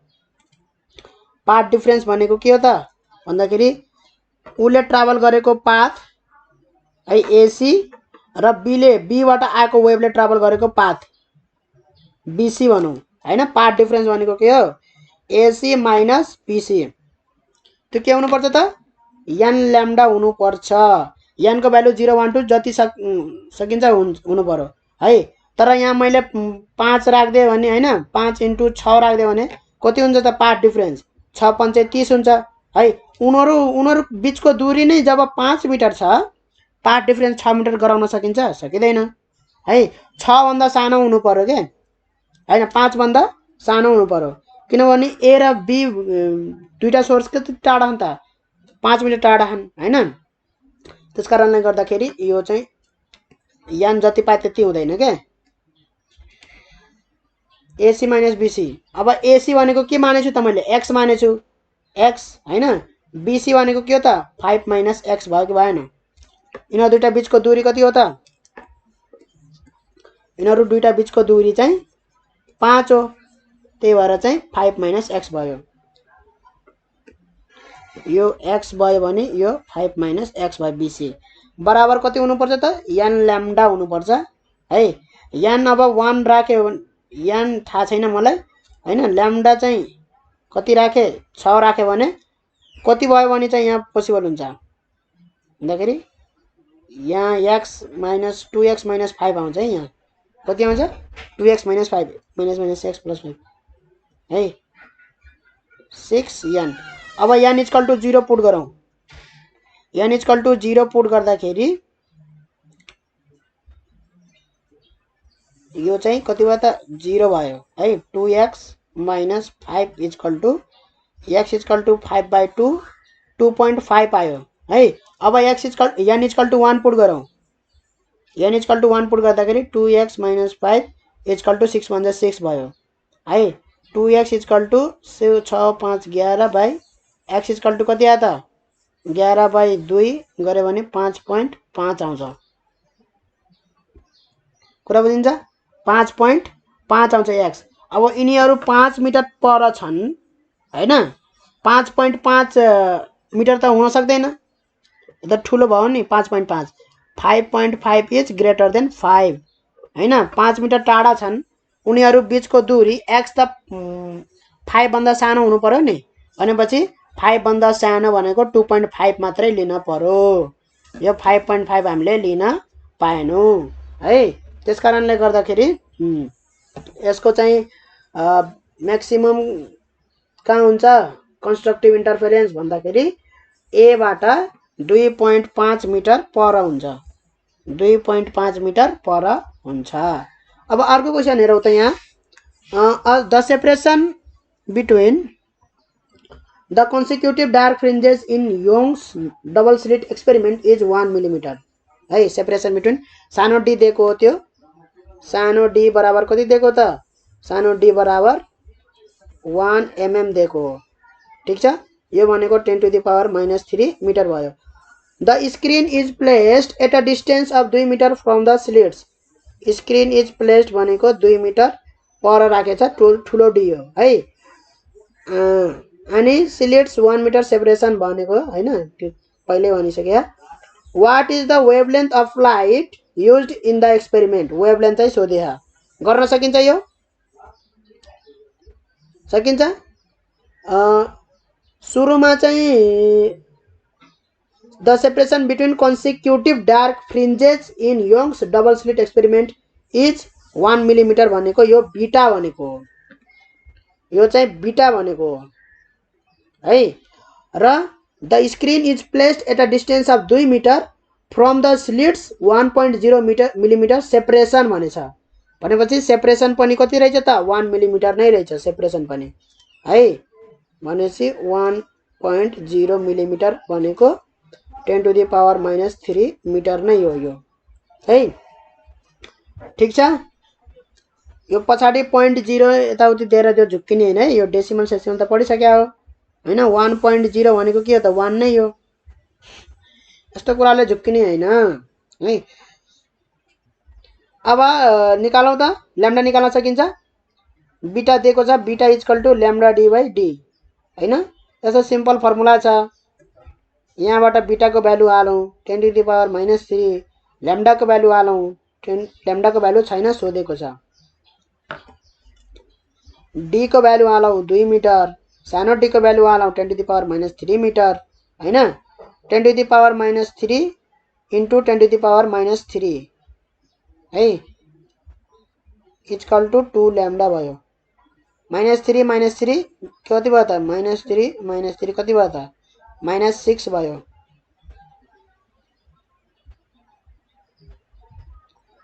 पाथ डिफरेन्स भनेको के हो त भन्दाखेरि उले ट्राभल गरेको पाथ है AC र B बाट आएको वेभले ट्राभल गरेको पाथ BC भनौं हैन पाथ डिफरेन्स भनेको के हो AC माइनस BC त्यो के हुनु पर्छ त n ल्याम्डा हुनु पर्छ n को भ्यालु 0 1 2 जति सकिन्छ हुनु पर्यो है तर यहाँ मैले 5 राख्दे भने हैन 5 * 6 राख्दे भने कति हुन्छ त पाथ डिफरेन्स 6 × 5 = 30 हुन्छ है उनीहरु बीचको दूरी नै जब 5 मिटर छ पाथ डिफरेन्स 6 मिटर गराउन सकिन्छ सकिदैन है 6 भन्दा सानो हुनु पर्यो के हैन 5 भन्दा सानो हुनु पर्यो किनभने A र B दुईटा सोर्स कति टाढा छन् त 5 मिटर टाढा छन् हैन त्यसकारणले गर्दाखेरि यो चाहिँ n जति पाए त्यति हुँदैन के AC माइनस BC अब AC भनेको के मानेछु त मैले x मानेछु x हैन BC भनेको के हो त 5 - x भयो कि भएन यिनीहरु दुईटा बीचको दूरी कति हो त यिनीहरु दुईटा बीचको दूरी चाहिँ 5 हो त्यही भएर चाहिँ 5 - x भयो यो x भयो भने यो 5 - x भयो BC बराबर कति हुनु पर्छ त n ल्याम्डा हुनु पर्छ है n अब 1 राख्यो n थाहा छैन मलाई हैन ल्याम्डा चाहिँ कति राखे 6 राखे भने कति भयो भने चाहिँ यहाँ पोसिबल हुन्छ भन्दाखेरि यहाँ x - 2x - 5 आउँछ है यहाँ कति आउँछ 2x - 5 - x + 5 है 6n अब n = 0 पुट गरौँ n = 0 पुट गर्दाखेरि यो चाहिँ कति भयो त 0 भयो है 2x - 5 = x = 5/2 2.5 आयो है अब n = 1 पुट गरौँ n = 1 पुट गर्दाखेरि 2x - 5 = 6 भन्दा 6 भयो है 2x = 6 5 11 बाइ x = कति आयो त 11/2 गरे भने 5.5 आउँछ कुरा बुझिन्छ 5.5 आउँछ x अब यिनीहरु 5 मिटर पर छन् हैन 5.5 मिटर त हुन सक्दैन त ठुलो भयो नि 5.5 5.5 इज ग्रेटर देन 5 हैन 5 मिटर टाढा छन् उनीहरू बीचको दूरी x त 5 भन्दा सानो हुनु पर्यो नि, भनेपछि 5 भन्दा सानो भनेको 2.5 मात्रै लिन पर्यो। यो 5.5 हामीले लिन पाएनौं है। त्यसकारणले गर्दाखेरि यसको चाहिँ म्याक्सिमम कहाँ हुन्छ कन्स्ट्रक्टिभ इन्टरफेरेन्स भन्दाखेरि ए बाट 2.5 मिटर पर हुन्छ, 2.5 मिटर पर हुन्छ। अब अर्को क्वेशन हेरौँ त यहाँ the separation between the consecutive dark fringes in Young's double slit experiment is 1 millimetre है। सेपरेसन बिट्विन सानो डी दिएको हो, त्यो सानो डी बराबर कति दिएको त, सानो डी बराबर 1 mm दिएको हो, ठीक छ। यो भनेको 10⁻³ मिटर भयो। The screen is placed at a distance of 2 metre from the slits. Screen is placed भनेको 2 मिटर पर राखेछ, ठुलो डी हो है। अनि स्लिट्स 1 मिटर सेपरेसन भनेको हैन, त्यो पहिले भनिसके। What is the wavelength of light used in the experiment. Wavelength चाहिँ सोधे गर्न सकिन्छ, यो सकिन्छ। सुरुमा चाहिँ the separation between consecutive dark fringes in Young's double slit experiment is 1 millimetre भनेको यो बीटा भनेको हो, यो चाहिँ बीटा भनेको हो है। र the screen is placed at a distance of 2 metre from the slits 1.0 millimetre separation भनेछ, भनेपछि सेपरेसन पनि कति रहेछ त 1 मिलिमिटर नै रहेछ सेपरेसन पनि है। भनेपछि 1.0 मिलिमिटर भनेको 10⁻³ मिटर नै हो यो है, ठीक छ। यो पछाडि 0.0 यताउति दिएर त्यो झुक्किने हैन है, यो डेसिमल सेक्सन त पढिसक्या हो हैन। 1.0 भनेको के हो त 1 नै हो, यस्तो कुराले झुक्किने हैन है। अब निकालौं त, ल्याम्डा निकाल्न सकिन्छ। बीटा दिएको छ, beta equal to lambda D by d हैन। यसो सिम्पल फर्मुला छ, यहाँबाट बीटा को भ्यालु हालौं 10⁻³ ल्याम्डा को भ्यालु हालौं, ल्याम्डा को भ्यालु छैन सोधेको छ। डी को भ्यालु हालौं 2 मिटर, सानो डी को भ्यालु हालौं 10⁻³ मिटर हैन। 10⁻³ इन्टु 10⁻³ है इक्वल टु 2 ल्याम्डा भयो। -3 -3 कति भयो त, -3 कति भयो त -6 भयो।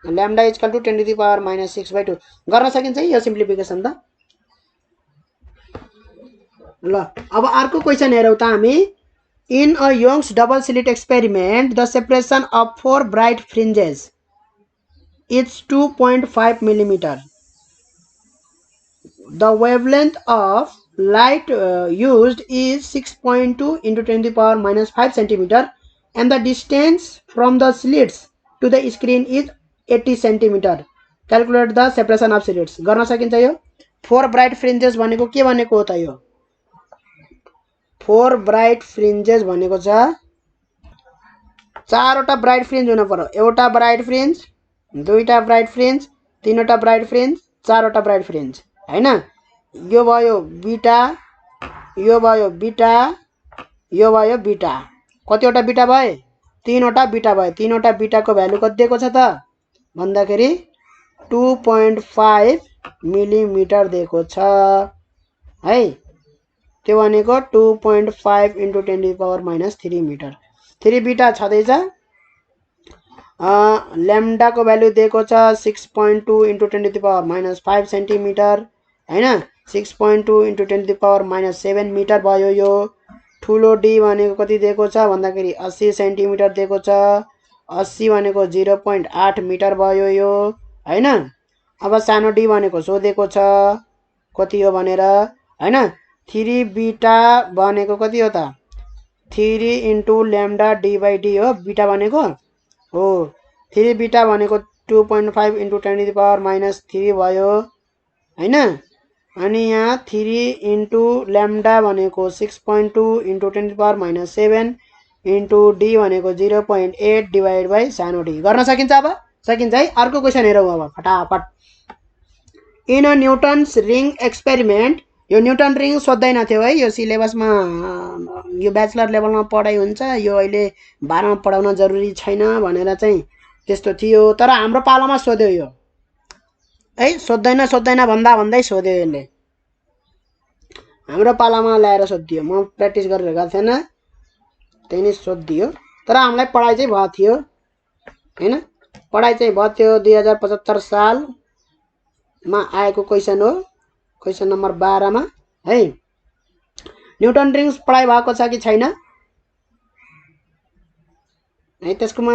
ल्याम्डा इक्वल टु 10⁻⁻6/2 गर्न सकिन्छ यो सिम्प्लिफिकेसन त। ल अब अर्को क्वेशन हेरौँ त हामी। In a Young's double slit experiment the separation of 4 bright fringes is 2.5 millimetre. The wavelength of light used is 6.2 into 10⁻⁻5 centimeter and the distance from the slits to the screen is 80 centimeter. Calculate the separation of slits. गर्न सकिन्छ यो। 4 bright fringes भनेको के भनेको हो त यो, 4 bright fringes भनेको छ 4 वटा ब्राइट फ्रिन्ज हुन पर्यो। एउटा ब्राइट फ्रिन्ज, दुईटा ब्राइट फ्रिन्ज, तीनवटा ब्राइट फ्रिन्ज, चारवटा ब्राइट फ्रिन्ज हैन। यो भयो बीटा, यो भयो बीटा, यो भयो बीटा। कतिवटा बीटा भए, 3वटा बीटा भए। 3वटा बीटाको भ्यालु कति दिएको छ त भन्दाखेरि 2.5 मिलिमिटर दिएको छ है। त्यो भनेको 2.5 इन्टु 10⁻³ मिटर। 3 बीटा छदैछ। ल्याम्डा को भ्यालु दिएको छ 6.2 इन्टु 10⁻⁻5 सेन्टिमिटर हैन। 6.2 इन्टु 10⁻⁻7 मिटर भयो। यो ठुलो डी भनेको कति दिएको छ भन्दाखेरि 80 सेन्टिमिटर दिएको छ। 80 भनेको 0.8 मिटर भयो यो हैन। अब सानो डी भनेको सोधेको छ कति हो भनेर हैन। 3 बीटा भनेको कति हो त 3 into lambda D by D हो बीटा भनेको हो। 3 बीटा भनेको 2.5 इन्टु 10⁻³ भयो हैन। अनि यहाँ 3 इन्टु ल्याम्डा भनेको 6.2 इन्टु 10⁻⁻7 इन्टु डी भनेको 0.8 डिभाइड बाई सानो डी। गर्न सकिन्छ अब, सकिन्छ है। अर्को क्वेशन हेरौँ अब फटाफट। In a Newton's ring experiment, यो न्युटन रिङ सोध्दैन थियो है, यो सिलेबसमा यो ब्याचलर लेभलमा पढाइ हुन्छ, यो अहिले 12मा पढाउन जरुरी छैन भनेर चाहिँ त्यस्तो थियो। तर हाम्रो पालोमा सोध्यो यो है, सोध्दैन भन्दा भन्दै सोध्यो यसले, हाम्रो पालामा ल्याएर सोधिदियो। म प्र्याक्टिस गरेर गएको थिएन, त्यही नै सोधिदियो। तर हामीलाई पढाइ चाहिँ भएको थियो हैन, पढाइ चाहिँ भयो थियो। 2075 सालमा आएको क्वेसन हो, क्वेसन नम्बर 12 मा है। न्युटन रिङ्स पढाइ भएको छ कि छैन है, त्यसकोमा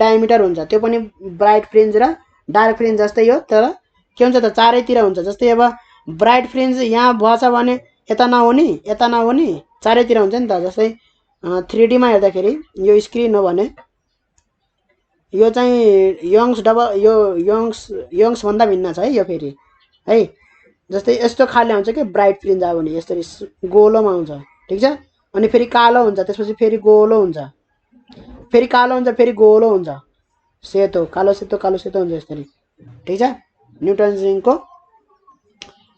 डायमिटर हुन्छ, त्यो पनि ब्राइट फ्रिन्ज र डार्क फ्रिन्ज जस्तै हो, तर के हुन्छ त चारैतिर हुन्छ। जस्तै अब ब्राइट फ्रिन्ज यहाँ भएछ भने यता नहुने यता नहुने चारैतिर हुन्छ नि त। जस्तै 3D मा हेर्दाखेरि यो स्क्रिन हो भने यो चाहिँ यङ्स भन्दा भिन्न छ है यो फेरि है। जस्तै यस्तो खाले हुन्छ कि ब्राइट फ्रिन्ज आयो भने यसरी गोलोमा हुन्छ, ठिक छ। अनि फेरि कालो हुन्छ, त्यसपछि फेरि गोलो हुन्छ, फेरि कालो हुन्छ, फेरि गोलो हुन्छ, सेतो कालो सेतो हुन्छ यसरी, ठिक छ। न्युटन रिङको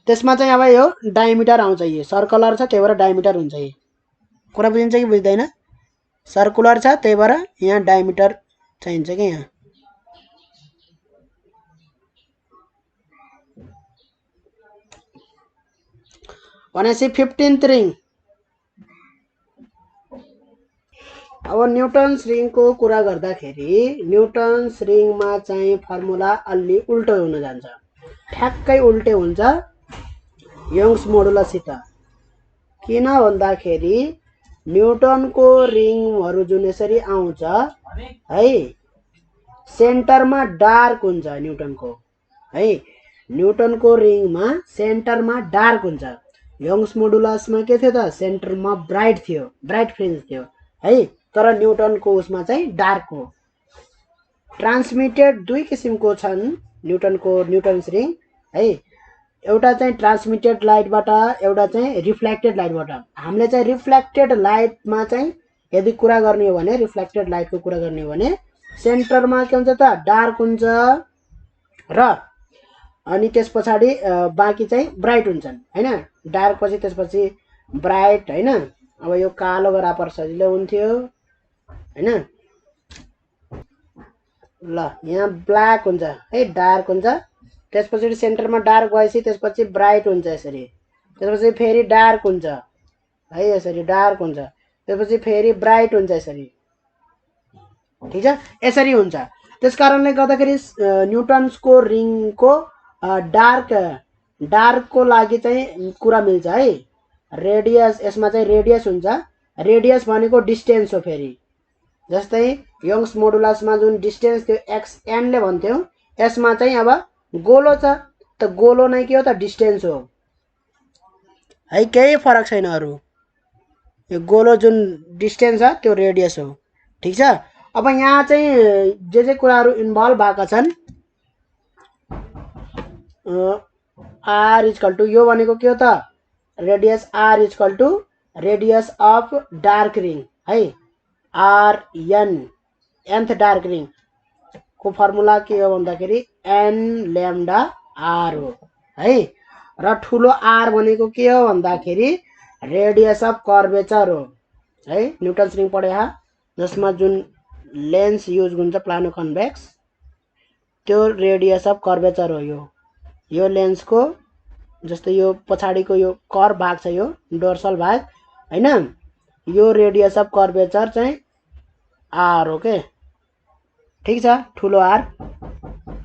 त्यसमा चाहिँ अब यो डायमिटर आउँछ, यो सर्कुलर छ त्यही भएर डायमिटर हुन्छ। यो कुरा बुझिन्छ कि बुझ्दैन? सर्कुलर छ त्यही भएर यहाँ डायमिटर चाहिन्छ कि यहाँ। भनेपछि 15th रिङ। अब न्युटन्स रिङको कुरा गर्दाखेरि न्युटन्स रिङमा चाहिँ फर्मुला अलि उल्टो हुन जान्छ, ठ्याक्कै उल्टे हुन्छ यङ्स मोडुलससित। किन भन्दाखेरि न्युटनको रिङहरू जुन यसरी आउँछ है, सेन्टरमा डार्क हुन्छ न्युटनको है। न्युटनको रिङमा सेन्टरमा डार्क हुन्छ। यङ्स मोडुलसमा के थियो त, सेन्टरमा ब्राइट थियो, ब्राइट फ्रिन्ज थियो है। तर न्युटनको उसमा चाहिँ डार्क हो। ट्रान्समिटेड दुई किसिमको छन् न्युटन्स रिङ है। एउटा चाहिँ ट्रान्समिटेड लाइटबाट, एउटा चाहिँ रिफ्लेक्टेड लाइटबाट। हामीले चाहिँ रिफ्लेक्टेड लाइटमा चाहिँ यदि कुरा गर्ने हो भने, रिफ्लेक्टेड लाइटको कुरा गर्ने हो भने सेन्टरमा के हुन्छ त डार्क हुन्छ र अनि त्यस पछाडि बाँकी चाहिँ ब्राइट हुन्छन् हैन। डार्क पछि त्यसपछि ब्राइट हैन। अब यो कालो गरापर सजिलो हुन्थ्यो हैन। ल यहाँ ब्ल्याक हुन्छ है, डार्क हुन्छ, त्यसपछि सेन्टरमा डार्क भएपछि त्यसपछि ब्राइट हुन्छ यसरी, त्यसपछि फेरि डार्क हुन्छ है, यसरी डार्क हुन्छ, त्यसपछि फेरि ब्राइट हुन्छ यसरी, ठिक छ। यसरी हुन्छ। त्यसकारणले गर्दाखेरि न्युटन्सको रिङको डार्कको लागि चाहिँ कुरा मिल्छ है। रेडियस, यसमा चाहिँ रेडियस हुन्छ। रेडियस भनेको डिस्टेन्स हो फेरि। जस्तै यङ्स मोडुलसमा जुन डिस्टेन्स थियो xn ले भन्थ्यौँ, यसमा चाहिँ अब गोलो छ त गोलो नै के हो त डिस्टेन्स हो है, केही फरक छैन अरू। यो गोलो जुन डिस्टेन्स छ त्यो रेडियस हो, ठिक छ। अब यहाँ चाहिँ जे कुराहरू इन्भल्भ भएका छन्, r इक्वल टु यो भनेको के हो त radius, r equal to radius of dark ring है, rn nth डार्क रिङ को फर्मुला के हो भन्दाखेरि n ल्याम्डा r हो है। र ठुलो r भनेको के हो भन्दाखेरि रेडियस अफ कर्वेचर हो है। न्युटन्स रिङ पढे जसमा जुन लेन्स युज हुन्छ प्लानो कन्भेक्स, त्यो रेडियस अफ कर्वेचर हो। यो लेन्सको जस्तै यो पछाडिको यो कर्भ भाग छ, यो डोर्सल भाग हैन, यो रेडियस अफ कर्वेचर चाहिँ r हो के, ठिक छ, ठुलो r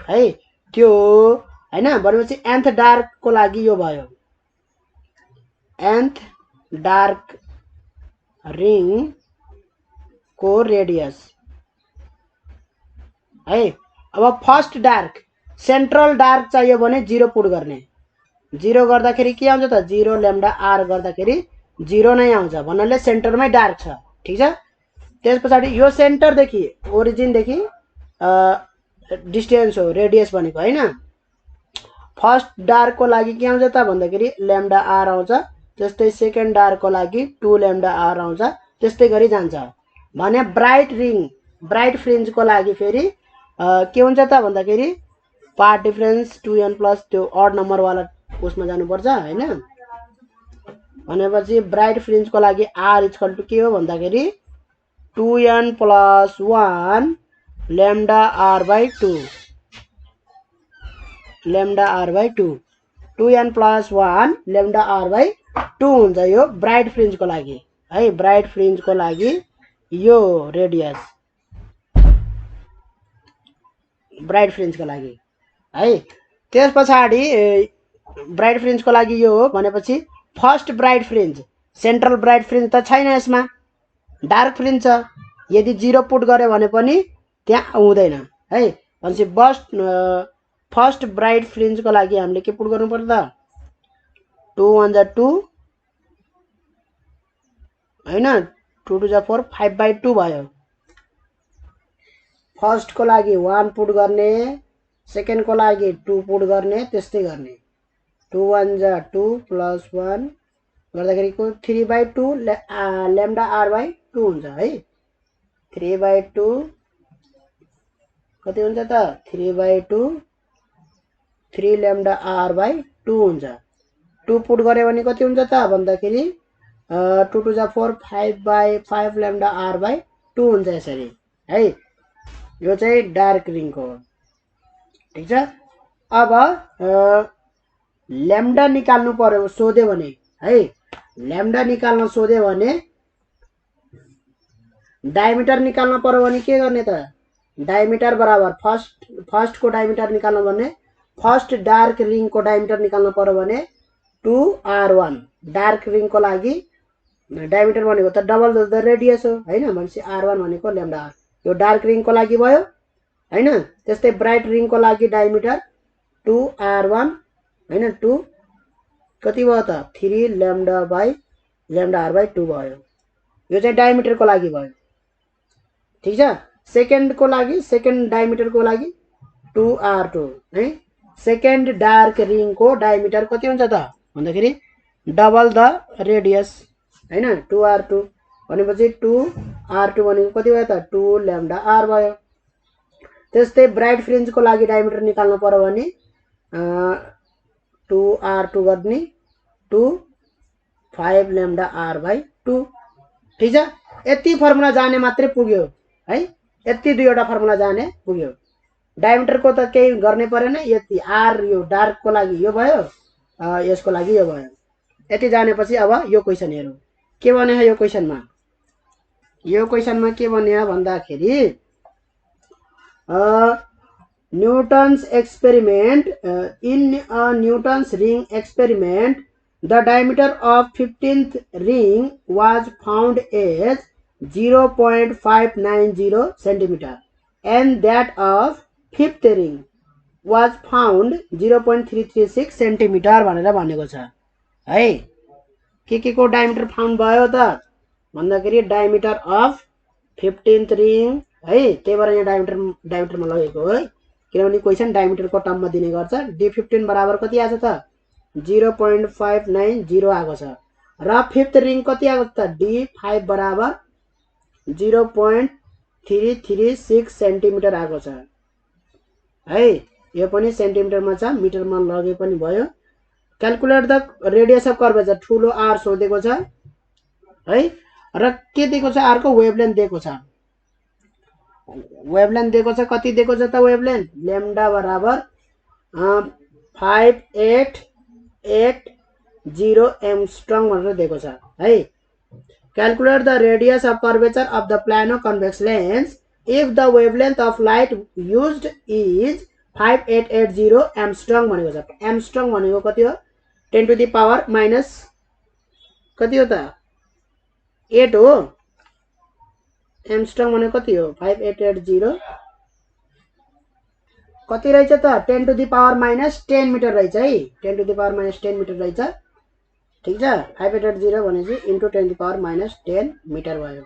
है त्यो हैन। भनेपछि nth डार्कको लागि यो भयो, nth डार्क रिङ को रेडियस है। अब फर्स्ट डार्क, सेन्ट्रल डार्क चाहियो भने 0 पुट गर्ने, 0 गर्दाखेरि के आउँछ त 0 ल्याम्डा r गर्दाखेरि 0 नै आउँछ, भन्नाले सेन्टरमै डार्क छ, ठिक छ। त्यस पछाडि यो सेन्टरदेखि ओरिजिनदेखि डिस्टेन्स हो रेडियस भनेको हैन। फर्स्ट डार्कको लागि के आउँछ त भन्दाखेरि ल्याम्डा r आउँछ, त्यस्तै सेकेन्ड डार्कको लागि 2 ल्याम्डा r आउँछ, त्यस्तै गरी जान्छ। भने ब्राइट रिङ, ब्राइट फ्रिन्जको लागि फेरि के हुन्छ त भन्दाखेरि पार्ट डिफरेन्स 2n प्लस त्यो अड नम्बरवाला उसमा जानुपर्छ होइन। भनेपछि ब्राइट फ्रिन्जको लागि आर इक्वल टु के हो भन्दाखेरि 2n plus 1 lambda R by 2 lambda R by 2 2n plus 1 lambda R by 2 हुन्छ यो ब्राइट फ्रिन्जको लागि है। ब्राइट फ्रिन्जको लागि यो रेडियस ब्राइट फ्रिन्जको लागि है। त्यस पछाडि ब्राइट फ्रिन्जको लागि यो हो भनेपछि first bright fringe central bright fringe त छैन, यसमा डार्क फ्रिन्ज छ। यदि 0 पुट गर्यो भने पनि त्यहाँ हुँदैन है। भनेपछि फर्स्ट ब्राइट फ्रिन्जको लागि हामीले के पुट गर्नु पर्छ त 2 1 जा 2 हैन 2 2 जा 4 5/2 भयो। फर्स्ट को लागि 1 पुट गर्ने, सेकेन्ड को लागि 2 पुट गर्ने, त्यस्तै गर्ने। 2 1 जा 2 प्लस 1 गर्दाखेरि को 3/2 लेम्डा आर बाई 2 हुन्छ है। 3/2 कति हुन्छ त 3/2 3 लेम्डा आर बाई 2 हुन्छ। 2 पुट गर्यो भने कति हुन्छ त भन्दाखेरि 2 2 जा 4 5/5 लेम्डा आर बाई 2 हुन्छ यसरी है। यो चाहिँ डार्क रिङको हो, ठीक छ। अब लेम्डा निकाल्नु पर्यो सोध्यो भने है। लेम्डा निकाल्न सोध्यो भने डायमिटर निकाल्न पर्यो भने के गर्ने त डायमिटर बराबर फर्स्ट को डायमिटर निकाल्नु भने फर्स्ट डार्क रिङको डायमिटर निकाल्नु पर्यो भने 2r1 डार्क रिङको लागि डायमिटर भनेको त डबल द रेडियस हो हैन। भनेपछि r1 भनेको लेम्डा आर यो डार्क रिङको लागि भयो हैन। त्यस्तै ब्राइट रिङको लागि डायमिटर 2r1 हैन 2 कति भयो त 3 लेम्डा आर बाई 2 भयो। यो चाहिँ डायमिटरको लागि भयो, ठीक छ। सेकेन्ड को लागि सेकेन्ड डायमिटरको लागि 2r2 है। सेकेन्ड डार्क रिङको डायमिटर कति हुन्छ त भन्दाखेरि डबल द रेडियस हैन 2r2 भनेपछि 2r2 भनेको कति भयो त 2 लेम्डा आर भयो। त्यस्तै ब्राइट फ्रिन्जको लागि डायमिटर निकाल्नु पर्यो भने 2r2 गर्ने 2 5 लेम्डा आर बाई 2, ठीक छ। यति फर्मुला जाने मात्रै पुग्यो है। यति दुईवटा फर्मुला जाने पुग्यो। डायमिटरको त केही गर्ने परेन, यति आर यो डार्कको लागि यो भयो, यसको लागि यो भयो। यति जानेपछि अब यो क्वेसन हेरौँ के भने यो क्वेसनमा। यो क्वेसनमा के भन्यो भन्दाखेरि Newton's experiment in Newton's ring experiment the diameter of 15th ring was found as 0.590 centimeter and that of 5th ring was found 0.336 centimeter भनेर भनेको छ है। के को डायमिटर फाउन्ड भयो त भन्दाखेरि डायमिटर अफ 15th रिङ है। त्यही भएर यहाँ डायमिटरमा लगेको है, किनभने क्वेसन डायमिटरको टर्ममा दिने गर्छ। d15 बराबर कति आछ त 0.590 आएको छ र फिफ्थ रिङ कति आएको त d5 बराबर 0.336 सेन्टिमिटर आएको छ है। यो पनि सेन्टिमिटरमा छ, मिटरमा लगे पनि भयो। Calculate the radius of curvature ठुलो आर सोधेको छ है र के दिएको छ आर को वेभलेन्थ दिएको छ। वेभलेन्थ दिएको छ कति दिएको छ त वेभलेन्थ लेम्डा बराबर 5880 एंगस्ट्रम भनेर दिएको छ है। Calculate the radius of curvature of the plano convex lens if the wavelength of light used is 5880 angstrom भनेको छ। एंगस्ट्रम भनेको कति हो 10 टु द पावर माइनस कति हो त 8 हो। एंगस्ट्रम भनेको कति हो 5880 कति रहेछ त 10 to the power minus 10 metre रहेछ है। 10 to the power minus 10 metre रहेछ, ठीक छ। 5880 भनेपछि into 10 to the power minus 10 metre भयो,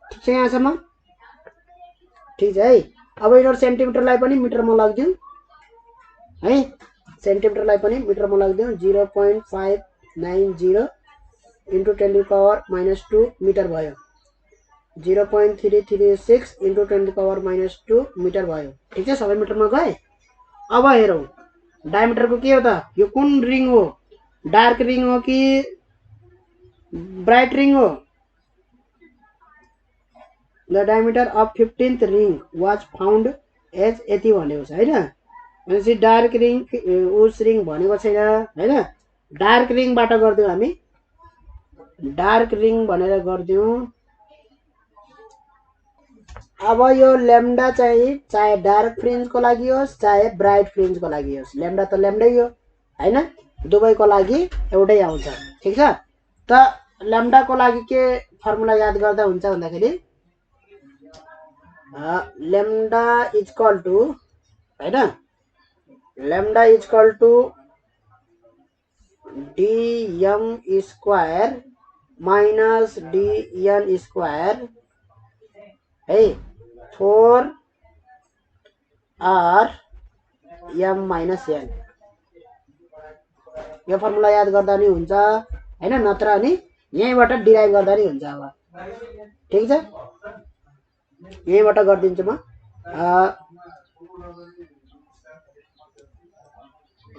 ठीक छ यहाँसम्म, ठीक छ है। अब यिनीहरू सेन्टिमिटरलाई पनि मिटरमा लगिदिउँ है। सेन्टिमिटरलाई पनि मिटरमा लगिदिउँ 0.590 into 10 to the power minus 2 metre भयो। 0.336 into 10 to the power minus 2 metre भयो, ठीक छ। सबै मिटरमा गए अब हेरौँ डायमिटरको के हो त, यो कुन रिङ हो, डार्क रिङ हो कि ब्राइट रिङ हो? The diameter of 15th ring was found as यति भनेको छ होइन। भनेपछि डार्क रिङ उस रिङ भनेको छैन होइन। डार्क रिङबाट गरिदिउँ हामी, डार्क रिङ भनेर गरिदिउँ। अब यो ल्याम्डा चाहिँ चाहे डार्क फ्रिन्जको लागि होस् चाहे ब्राइट फ्रिन्जको लागि होस्, ल्याम्डा त ल्याम्डै हो होइन, दुवैको लागि एउटै आउँछ। ठिक छ। त ल्याम्डाको लागि के फर्मुला याद गर्दा हुन्छ भन्दाखेरि ल्याम्डा इक्वल टु होइन, lambda equal to dm square minus dn square है 4r m माइनस n। यो फर्मुला याद गर्दा नि हुन्छ होइन, नत्र अनि यहीँबाट डिराइभ गर्दा नि हुन्छ। अब ठिक छ, यहीँबाट गरिदिन्छु म।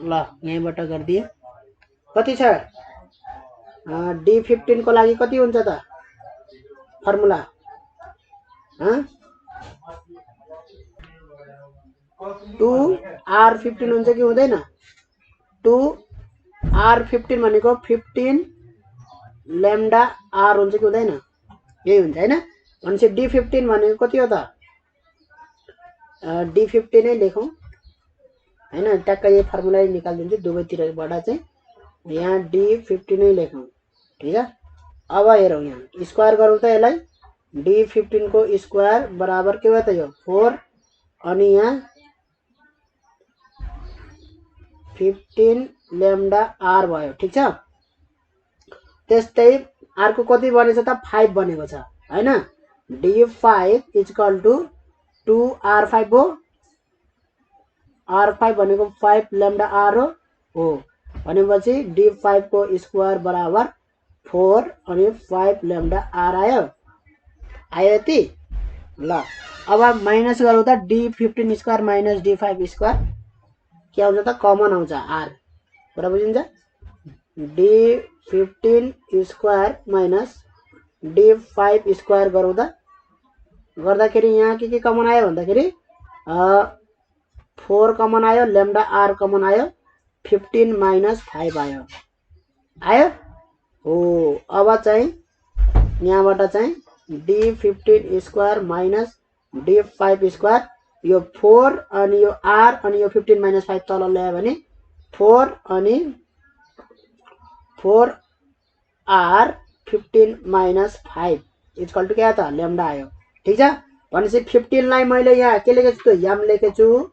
ल यहीँबाट गरिदिएँ। कति छ D15 को लागि कति हुन्छ त फर्मुला? 2r15 हुन्छ कि हुँदैन? 2r15 भनेको 15 ल्याम्डा r हुन्छ कि हुँदैन? यही हुन्छ होइन। भनेपछि D15 भनेको कति हो त? D15 नै लेखौँ होइन, ट्याक्क यही फर्मुला निकालिदिन्छु दुवैतिरबाट चाहिँ, यहाँ D15 नै लेखौँ। ठिक छ। अब हेरौँ यहाँ स्क्वायर गरौँ त यसलाई, D15 को स्क्वायर बराबर के भयो त यो 4 अनि यहाँ 15 ल्याम्डा r भयो। ठिक छ। त्यस्तै अर्को कति बनेछ त 5 बनेको छ होइन। D5 इक्वल टु 2r5 हो, r5 भनेको 5 ल्याम्डा r हो भनेपछि D5 को स्क्वायर बराबर 4 अनि 5 ल्याम्डा r आयो यति। ल अब माइनस गरौँ त, D15 square minus D5 square के आउँछ त? कमन आउँछ r, कुरा बुझिन्छ? D15 square minus D5 square गरौँ त, गर्दाखेरि यहाँ के कमन आयो भन्दाखेरि 4 कमन आयो, ल्याम्डा r कमन आयो, 15 माइनस 5 आयो हो। अब चाहिँ यहाँबाट चाहिँ D15 square minus D5 square, यो 4 अनि यो r अनि यो 15 माइनस 5 तल ल्यायो भने 4 अनि 4r 15 माइनस 5 इक्वल टु क्या त? ल्याम्डा आयो। ठिक छ। भनेपछि 15 लाई मैले यहाँ के लेखेछु त? m लेखेछु।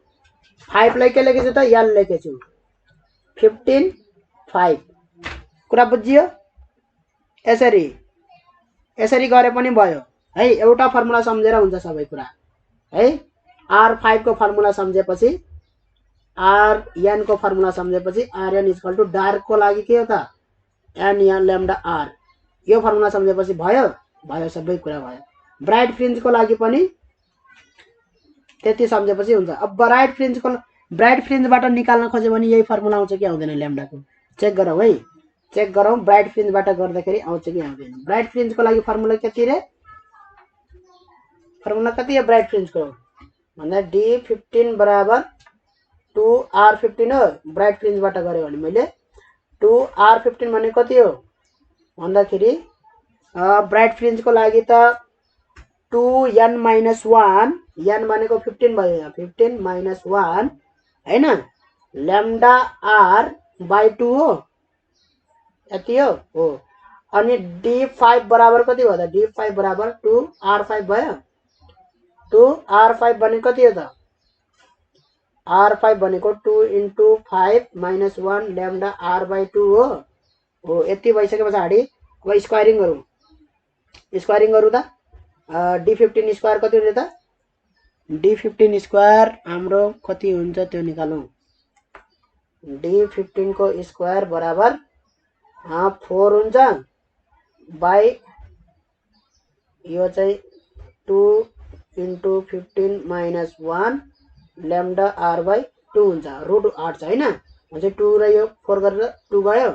5 लाई के लेखेछु त? l लेखेछु। 15 5 कुरा बुझियो? यसरी यसरी गरे पनि भयो है। एउटा फर्मुला सम्झेर हुन्छ सबै कुरा है। r5 को फर्मुला सम्झेपछि, rn को फर्मुला सम्झेपछि rn इक्वल टु डार्क को लागि के हो त? n lambda r। यो फर्मुला सम्झेपछि भयो भयो, सबै कुरा भयो। ब्राइट फ्रिन्ज को लागि पनि त्यति सम्झेपछि हुन्छ। अब ब्राइट फ्रिन्जबाट निकाल्न खोज्यो भने यही फर्मुला आउँछ कि आउँदैन ल्याम्डाको? चेक गरौँ है, चेक गरौँ ब्राइट फ्रिन्जबाट गर्दाखेरि आउँछ कि आउँदैन। ब्राइट फ्रिन्जको लागि फर्मुला कति रे? फर्मुला कति हो ब्राइट फ्रिन्जको भन्दा D15 बराबर 2r15 हो। ब्राइट फ्रिन्जबाट गऱ्यो भने मैले 2r15 भने कति हो भन्दाखेरि ब्राइट फ्रिन्जको लागि त 2n माइनस 1, n भनेको 15 भयो, यहाँ 15 माइनस 1 होइन, ल्याम्डा r बाई 2 हो, यति हो। अनि D5 बराबर कति भयो त? D5 बराबर 2r5 भयो। 2r5 भनेको कति हो त? r5 भनेको 2 into 5 minus 1 lambda r by 2 हो। यति भइसके पछाडि अब स्क्वायरिङ गरौँ। स्क्वायरिङ गरौँ त, D15 स्क्वायर कति हुन्छ त? D15 स्क्वायर हाम्रो कति हुन्छ त्यो निकालौँ। D15 को स्क्वायर बराबर 4 हुन्छ बाई यो चाहिँ 2 into 15 minus 1 lambda r by 2 हुन्छ रुट 8 छ हैन भने 2 र यो 4 गरेर 2 भयो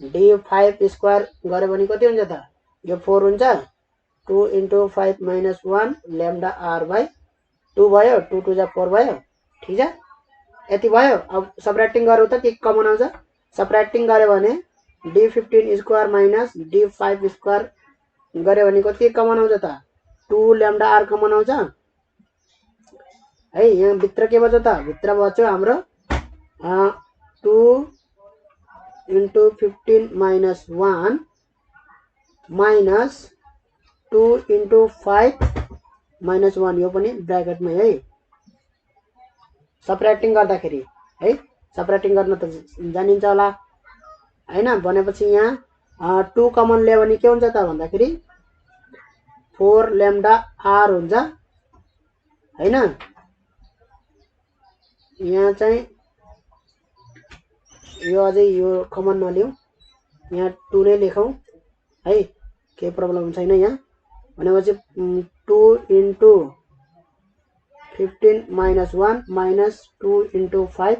d5 स्क्वायर गरे भने कति हुन्छ त यो 4 हुन्छ 2 * 5 - 1 lambda r by 2 भयो 2 2 जा 4 भयो ठीक छ यति भयो अब सबट्र्याक्टिङ गरौ त के कमन आउँछ सबट्र्याक्टिङ गरे भने d15 square minus d5 square गरे भने कति कमन आउँछ त 2 lambda r कमन आउँछ है यहाँ भित्र के बच्यो त भित्र बच्यो हाम्रो 2 * 15 - 1 minus 2 * 5 - 1 यो पनि ब्र्याकेटमै है सबट्र्याक्टिङ गर्दाखेरि है सबट्र्याक्टिङ गर्न त जानिन्छ होला हैन भनेपछि यहाँ 2 कमन ल्यायो भने के हुन्छ त भन्दाखेरि 4 lambda r हुन्छ हैन यहाँ चाहिँ यो अझै यो कमन नलियौ यहाँ 2 नै लेखौं है के प्रब्लम छैन यहाँ भनेपछि 2 * 15 - 1 minus 2 * 5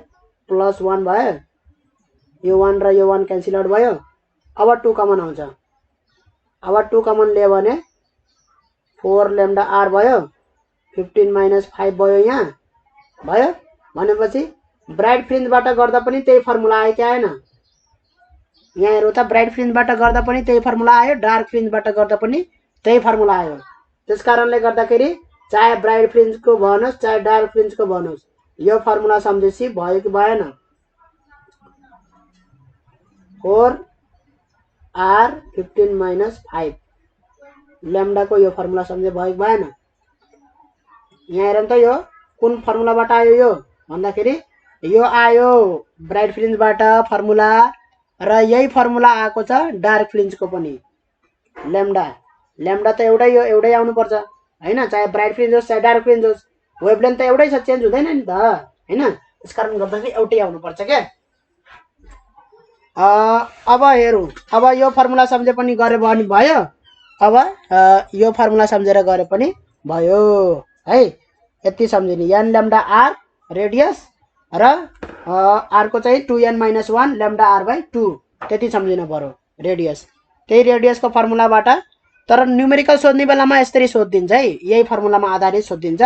plus 1 भयो यो 1 र यो 1 क्यान्सल आउट भयो अब 2 कमन आउँछ अब 2 कमन लियो भने 4 lambda r भयो 15 - 5 भयो यहाँ भयो भनेपछि ब्राइट फ्रिन्जबाट गर्दा पनि त्यही फर्मुला आयो कि आएन यहाँ हेरौ त ब्राइट फ्रिन्जबाट गर्दा पनि त्यही फर्मुला आयो डार्क फ्रिन्जबाट गर्दा पनि त्यही फर्मुला आयो त्यसकारणले गर्दाखेरि चाहे ब्राइट फ्रिन्जको भन्नुस् चाहे डार्क फ्रिन्जको भन्नुस् यो फर्मुला सम्झेसी भयो कि भएन 4 r 15 - 5 ल्याम्डा को यो फर्मुला सम्झे भयो कि भएन यहाँ हेरौँ त यो कुन फर्मुलाबाट आयो यो भन्दाखेरि यो आयो ब्राइट फ्रिन्जबाट फर्मुला र यही फर्मुला आएको छ डार्क फ्रिन्जको पनि ल्याम्डा ल्याम्डा त एउटै यो एउटै आउनु पर्छ हैन चाहे ब्राइट फ्रिन्ज होस् चाहे डार्क फ्रिन्ज होस् वेभलेन्थ त एउटै छ चेन्ज हुँदैन नि त हैन त्यसकारण गर्दाखेरि एउटै आउनु पर्छ के अब हेरौँ अब यो फर्मुला सम्झे पनि गरे भने भयो अब यो फर्मुला सम्झेर गरे पनि भयो है यति सम्झिनु n lambda r रेडियस र r को चाहिँ 2n - 1 lambda r by 2 त्यति सम्झिनु पर्यो रेडियस त्यही रेडियसको फर्मुलाबाट तर न्यूमेरिकल सोध्ने बेलामा यसरी सोधिन्छ है यही फर्मुलामा आधारित सोधिन्छ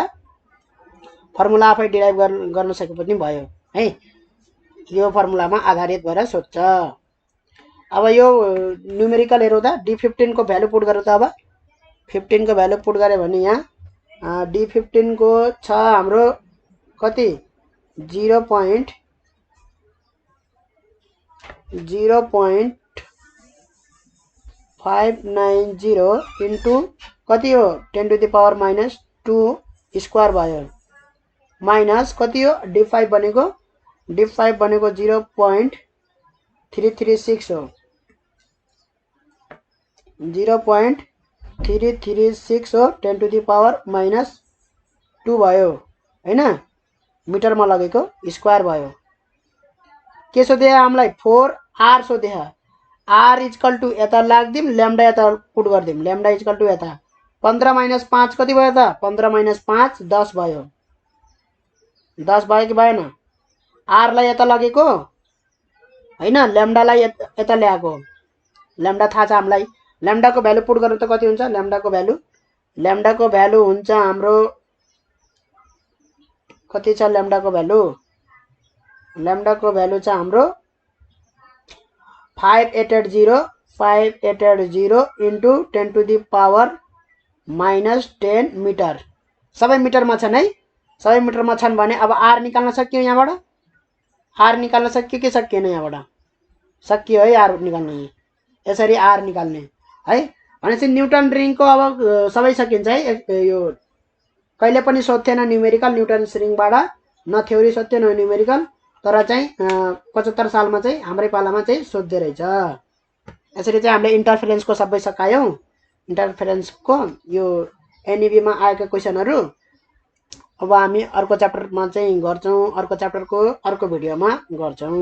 फर्मुला आफै डिराइभ गर्न सके पनि भयो है यो फर्मुलामा आधारित भएर सोध्छ अब यो न्यूमेरिकल हेरौँ त d15 को भ्यालु पुट गरौँ त अब 15 को भ्यालु पुट गरे भने यहाँ d15 को छ हाम्रो कति 0.0.590 इन्टु कति हो 10⁻⁻² स्क्वायर भयो माइनस कति हो d5 भनेको 0.336 हो 0.336 हो 10⁻⁻² भयो हैन मिटरमा लगेको स्क्वायर भयो के सोधे हामीलाई 4r सोधे r = यता लाग्दिम ल्याम्डा यता पुट गर्दिम ल्याम्डा = यता 15 - 5 कति भयो त 15 - 5 10 भयो 10 भयो कि भएन r लाई यता लगेको हैन ल्याम्डालाई यता ल्याएको ल्याम्डा थाहा छ हामीलाई ल्याम्डाको भ्यालु पुट गर्नु त कति हुन्छ ल्याम्डाको भ्यालु हुन्छ हाम्रो कति छ ल्याम्डाको भ्यालु छ हाम्रो 5880 इन्टु 10⁻⁻10 मिटर सबै मिटरमा छन् है सबै मिटरमा छन् भने अब r निकाल्न सकियो यहाँबाट r निकाल्न सकियो कि सकिएन यहाँबाट सकियो है r निकाल्न यसरी r निकाल्ने है भनेपछि न्युटन रिङको अब सबै सकिन्छ है यो कहिले पनि सोध्थेन न्यूमेरिकल न्युटन रिङबाट न थ्योरी सोध्थ्यो न न्यूमेरिकल तर चाहिँ 75 सालमा चाहिँ हाम्रै पालामा चाहिँ सोध्दै रहेछ यसरी चाहिँ हामीले इन्टरफेरेन्सको सबै सकायौं इन्टरफेरेन्सको यो एनईबी मा आएका क्वेशनहरु अब हामी अर्को च्याप्टरमा चाहिँ गर्छौं अर्को च्याप्टरको अर्को भिडियोमा गर्छौं